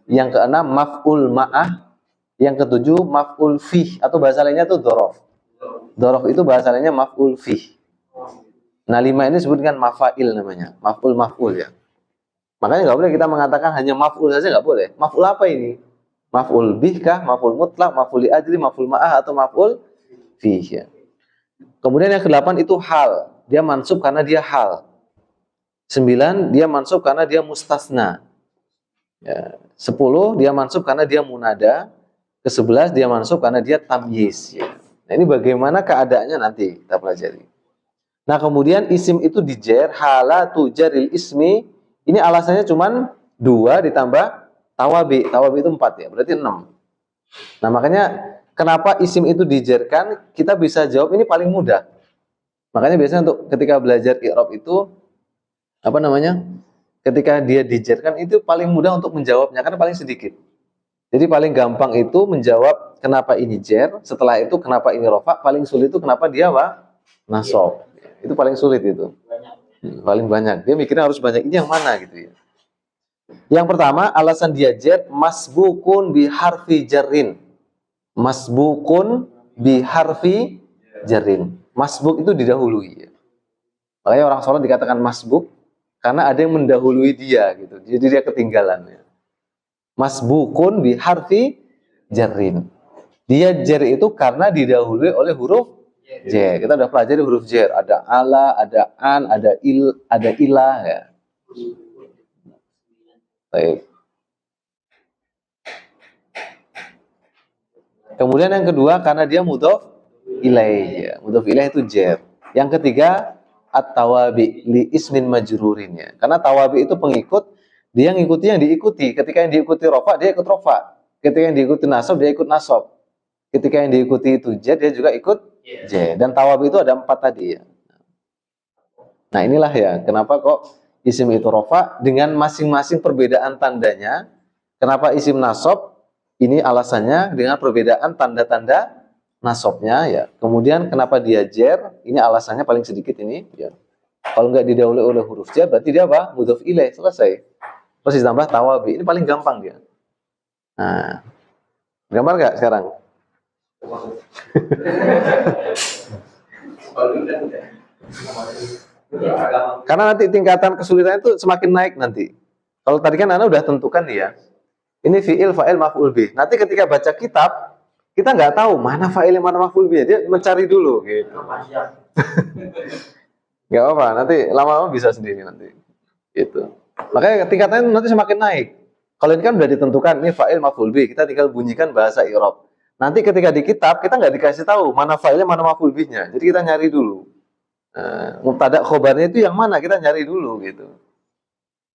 yang keenam maf'ul ma'ah, yang ketujuh maf'ul fih atau bahasa lainnya itu dhorof. Dhorof itu bahasa lainnya maf'ul fih. Nah 5 ini disebut dengan mafa'il namanya, maf'ul ya. Makanya nggak boleh kita mengatakan hanya maf'ul saja, nggak boleh. Maf'ul apa ini? Maf'ul bih kah, maf'ul mutlak, maf'ul li ajli, maf'ul ma'ah atau maf'ul fih ya. Kemudian yang ke-8 itu hal. Dia mansub karena dia hal. 9 dia mansub karena dia mustasna. Ya. 10 dia mansub karena dia munada. Ke-11 dia mansub karena dia tamyiz. Ya. Nah, ini bagaimana keadaannya nanti kita pelajari. Nah kemudian isim itu dijer, halatu jaril ismi. Ini alasannya cuma 2 ditambah tawabi. Tawabi itu 4 ya, berarti 6. Nah makanya kenapa isim itu dijerkan, kita bisa jawab ini paling mudah. Makanya biasanya untuk ketika belajar i'rab itu apa namanya? Ketika dia dijerkan itu paling mudah untuk menjawabnya karena paling sedikit. Jadi paling gampang itu menjawab kenapa ini jer, setelah itu kenapa ini rofa, paling sulit itu kenapa dia apa? Nasab. Itu paling sulit itu. Paling banyak. Dia mikirnya harus banyak ini yang mana gitu ya. Yang pertama alasan dia jer masbukun bi harfi jarrin. Masbukun bi harfi jarrin. Masbuk itu didahului. Makanya orang sholat dikatakan masbuk karena ada yang mendahului dia gitu. Jadi dia ketinggalan. Masbukun bi harfi jarrin. Dia jer itu karena didahului oleh huruf jer. Kita udah pelajari huruf jer. Ada ala, ada an, ada ilah ya. Baik. Kemudian yang kedua karena dia mudhof ilaih ya. Mudhof ilaih itu jer. Yang ketiga at-tawabi li ismin majrurin ya. Karena tawabi itu pengikut, dia ngikuti yang diikuti. Ketika yang diikuti rofa, dia ikut rofa. Ketika yang diikuti nasab, dia ikut nasab. Ketika yang diikuti itu jer, dia juga ikut jer. Dan tawabi itu ada 4 tadi ya. Nah inilah ya, kenapa kok isim itu rofa dengan masing-masing perbedaan tandanya. Kenapa isim nasab? Ini alasannya dengan perbedaan tanda-tanda nasabnya ya. Kemudian kenapa dia jar? Ini alasannya paling sedikit ini ya. Kalau nggak didahului oleh huruf jar berarti dia apa? Mudhof ilaih, selesai. Terus ditambah tawabi. Ini paling gampang dia. Nah, gambar nggak sekarang? Karena nanti tingkatan kesulitan itu semakin naik nanti. Kalau tadi kan Anda udah tentukan nih ya. Ini fi'il, fa'il, maf'ul bih. Nanti ketika baca kitab, kita nggak tahu mana fa'il, mana maf'ul bih. Dia mencari dulu gitu. Nggak apa-apa, nanti lama-lama bisa sendiri nanti. Gitu. Makanya tingkatannya nanti semakin naik. Kalau ini kan udah ditentukan, ini fa'il, maf'ul bih. Kita tinggal bunyikan bahasa i'rab. Nanti ketika di kitab, kita nggak dikasih tahu mana fa'ilnya, mana maf'ul bihnya. Jadi kita nyari dulu. Mubtada khobarnya itu yang mana, kita nyari dulu gitu.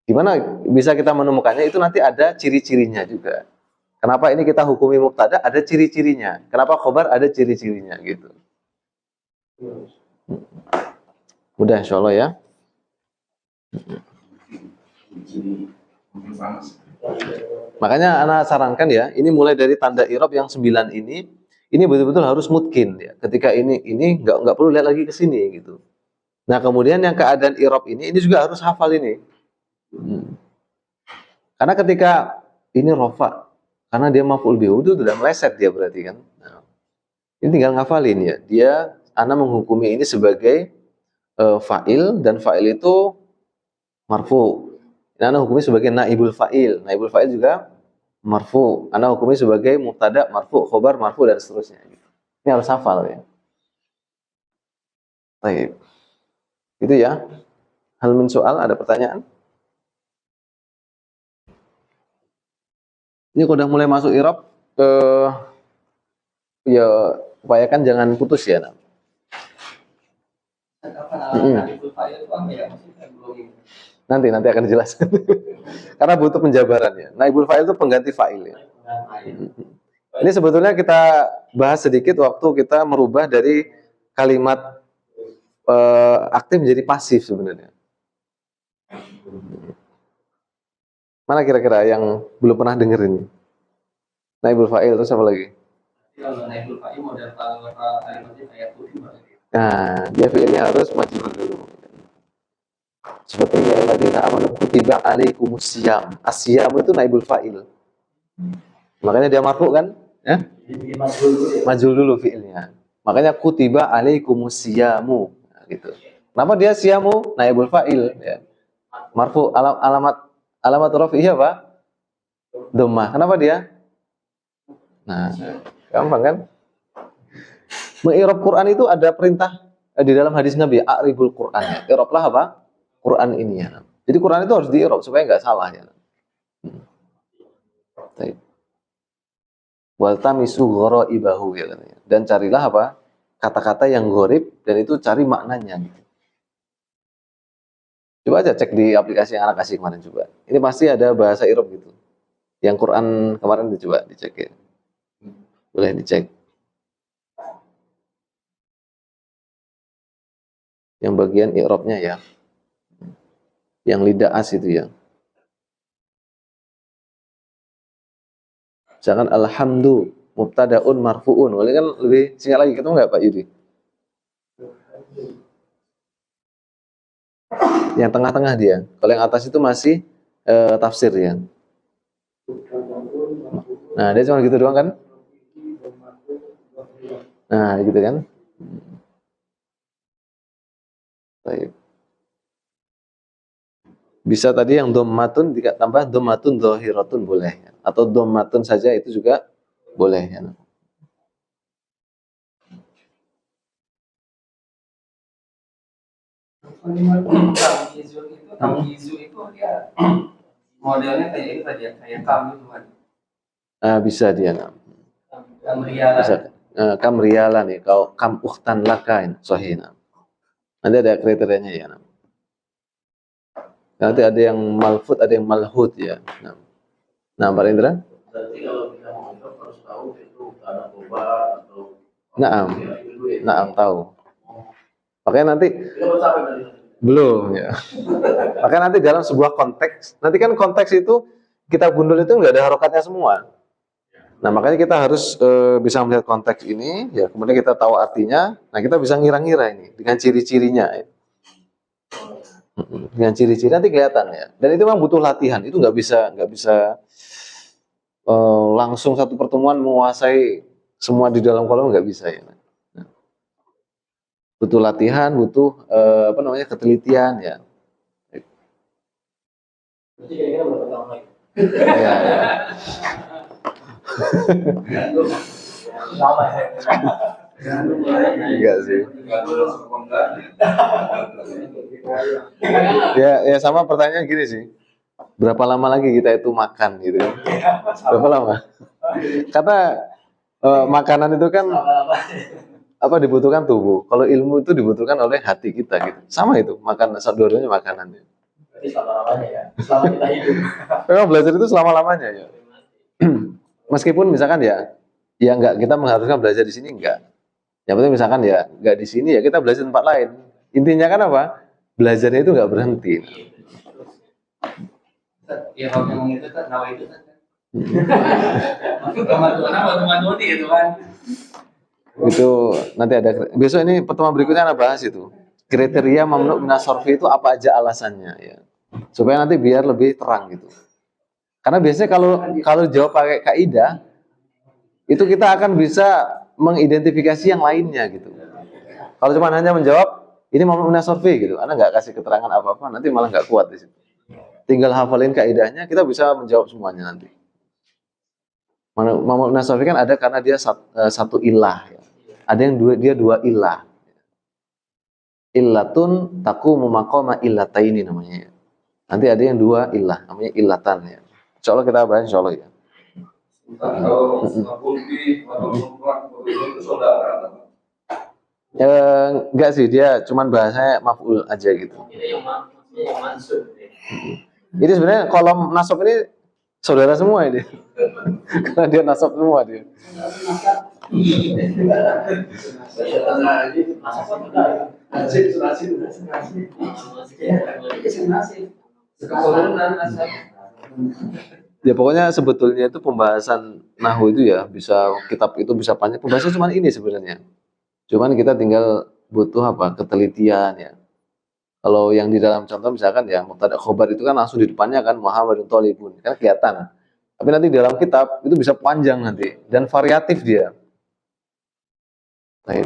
Gimana bisa kita menemukannya? Itu nanti ada ciri-cirinya juga. Kenapa ini kita hukumi mubtada? Ada ciri-cirinya. Kenapa khobar? Ada ciri-cirinya gitu. Mudah insya Allah ya. Makanya anak sarankan ya, ini mulai dari tanda i'rab yang 9 ini betul-betul harus mutkin ya. Ketika ini nggak perlu lihat lagi ke sini gitu. Nah kemudian yang keadaan i'rab ini juga harus hafal ini. Karena ketika ini rofa, karena dia maf'ul bih, itu sudah meleset dia berarti kan. Nah, ini tinggal ngafalin ya. Dia ana menghukumi ini sebagai fa'il, dan fa'il itu marfu. Ana hukumi sebagai naibul fa'il. Naibul fa'il juga marfu. Ana hukumi sebagai mubtada marfu, khobar marfu, dan seterusnya. Ini harus hafal ya. Baik. Itu ya. Hal min soal, ada pertanyaan? Ini kalau udah mulai masuk i'rab, ya upayakan jangan putus ya. Nanti akan dijelaskan. Karena butuh penjabaran ya. Naibul fa'il itu pengganti fa'il ya. Ini sebetulnya kita bahas sedikit waktu kita merubah dari kalimat aktif menjadi pasif sebenarnya. Mana kira-kira yang belum pernah denger ini? Naibul fa'il terus apa lagi? Kalau naibul fa'il model kalimatnya kayak tuh. Nah, dia fi'ilnya harus majhul dulu. Seperti yang tadi amanu kutiba alaikumus syiyam. As-syiyam itu naibul fa'il. Makanya dia marfu kan? Ya? Majhul dulu fi'ilnya. Makanya kutiba alaikumus syiyamu. Nah, gitu. Kenapa dia syiyamu? Naibul fa'il ya. Marfu alamat rafi'ih apa? Dhammah. Kenapa dia? Nah, gampang kan? Mengi'rab Quran itu ada perintah di dalam hadis Nabi, a'ribul Quran. I'rablah apa? Quran ini ya. Jadi Quran itu harus di'irab supaya nggak salah ya. Waltamisu ghoraibahu ya katanya. Dan carilah apa? Kata-kata yang gharib, dan itu cari maknanya gitu. Coba aja cek di aplikasi yang anak kasih kemarin coba. Ini pasti ada bahasa i'rab gitu. Yang Quran kemarin dicoba dicek ya. Boleh dicek. Yang bagian i'rabnya ya. Yang lidah as itu ya. Jangan alhamdu mubtadaun marfuun. Boleh kan lebih singkat lagi, ketemu nggak Pak Yudi? Yang tengah-tengah dia. Kalau yang atas itu masih tafsir ya. Nah, dia cuma gitu doang kan? Nah, gitu kan? Baik. Bisa tadi yang dhammatun ditambah dhammatun dhahiratun boleh ya. Atau dhammatun saja itu juga boleh ya. Tamyizu itu dia modelnya kayak itu tadi ya, kayak kam itu kan. Bisa dia. Kamriala. Bisa. Kamriala nih, kalau kam ukhtan lakain sahih. Nanti ada kriterianya ya. Nanti ada yang malfud, ada yang malhud ya. Nah, Pak Indra? Berarti kalau kita mau harus tahu itu anak obat atau Naam tahu. Makanya nanti kita mau sampai dari belum ya. Makanya nanti dalam sebuah konteks, nanti kan konteks itu kita gundul itu nggak ada harokatnya semua. Nah, makanya kita harus bisa melihat konteks ini, ya. Kemudian kita tahu artinya. Nah, kita bisa ngira-ngira ini dengan ciri-cirinya. Ya. Dengan ciri-ciri nanti kelihatan ya. Dan itu memang butuh latihan. Itu nggak bisa langsung satu pertemuan menguasai semua di dalam kolom, nggak bisa ya. Nah, butuh latihan, butuh ketelitian ya. Berarti kira-kira berapa tahun lagi? Ya, ya. Lama ya. Enggak sih. Ya sama pertanyaan gini sih. Berapa lama lagi kita itu makan gitu? Berapa lama? Karena makanan itu kan apa dibutuhkan tubuh. Kalau ilmu itu dibutuhkan oleh hati kita gitu. Sama itu, makan dua-duanya makanan. Berarti selama-lamanya ya. Selama kita hidup. Memang belajar itu selama-lamanya ya. Meskipun misalkan ya enggak, kita mengharuskan belajar di sini enggak. Yang penting misalkan ya enggak di sini, ya kita belajar di tempat lain. Intinya kan apa? Belajarnya itu enggak berhenti. Ya kalau ngomong itu kan nawa itu kan. Kematuan gitu kan. Itu nanti ada besok ini pertemuan berikutnya anak bahas itu. Kriteria mamnu minas sorfi itu apa aja alasannya ya. Supaya nanti biar lebih terang gitu. Karena biasanya kalau jawab pakai kaidah itu kita akan bisa mengidentifikasi yang lainnya gitu. Kalau cuma hanya menjawab ini mamnu minas sorfi gitu, Anda nggak kasih keterangan apa-apa, nanti malah nggak kuat di situ. Tinggal hafalin kaidahnya, kita bisa menjawab semuanya nanti. Mamnu minas sorfi kan ada karena dia satu ilah. Ya. Ada yang dua ilah. Illatun taqumu maqama illataini namanya. Nanti ada yang dua ilah, namanya illatan ya. Insyaallah kita bahas insyaallah ya. Kalau maf'ul atau maf'ul itu saudara. Enggak sih, dia cuman bahasanya maf'ul aja gitu. Itu yang maksud. Jadi sebenarnya kolom nasab ini saudara semua ini. Karena dia nasab semua dia. Ya pokoknya sebetulnya itu pembahasan nahwu itu ya bisa kitab itu bisa panjang. Pembahasan cuma ini sebenarnya. Cuman kita tinggal butuh apa? Ketelitian ya. Kalau yang di dalam contoh misalkan ya mubtada khobar itu kan langsung di depannya kan Muhammadun Thalibun. Kan kelihatan. Tapi nanti dalam kitab itu bisa panjang nanti dan variatif dia. Nah,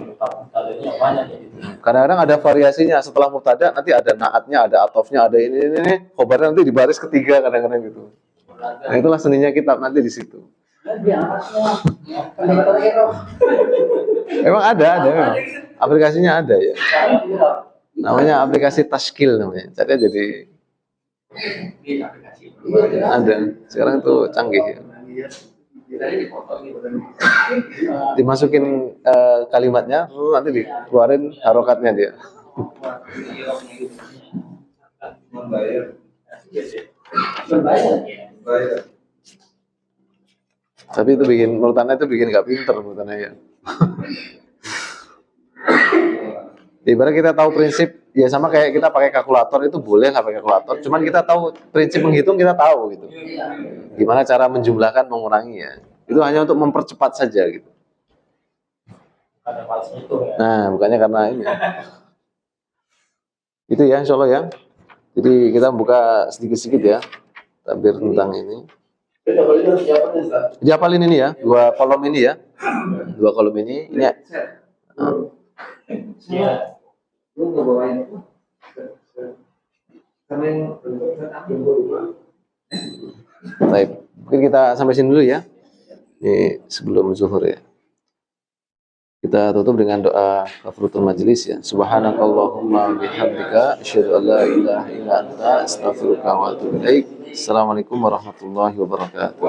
kadang-kadang ada variasinya setelah mubtada nanti ada naatnya, ada atofnya, ada ini khobarnya nanti di baris ketiga kadang-kadang gitu. Nah, itulah seninya kitab nanti di situ. Memang ada memang. Aplikasinya ada ya. Namanya aplikasi Tashkil namanya. Jadi ada. Sekarang itu canggih ya. Dimasukin kalimatnya, nanti dikeluarin harokatnya dia. Bayar. Tapi itu menurut Anda itu bikin nggak pinter menurut Anda ya. Ibarat kita tahu prinsip, ya sama kayak kita pakai kalkulator itu boleh lah pakai kalkulator. Cuman kita tahu prinsip menghitung kita tahu gitu. Gimana cara menjumlahkan, mengurangi ya. Itu hanya untuk mempercepat saja gitu. Nah, bukannya karena ini. Itu ya, insya Allah ya. Jadi kita buka sedikit-sedikit ya. Tabir tentang ini. Dihafalin ini ya, dua kolom ini ya. Dua kolom ini. Ini ya. Baik, mungkin kita sampai sini dulu ya. Ini sebelum zuhur ya. Kita tutup dengan doa kafaratul majlis ya. Subhanakallahumma bihamdika asyhadu an la ilaha illa anta astaghfiruka wa atubu ilaik. Assalamualaikum warahmatullahi wabarakatuh.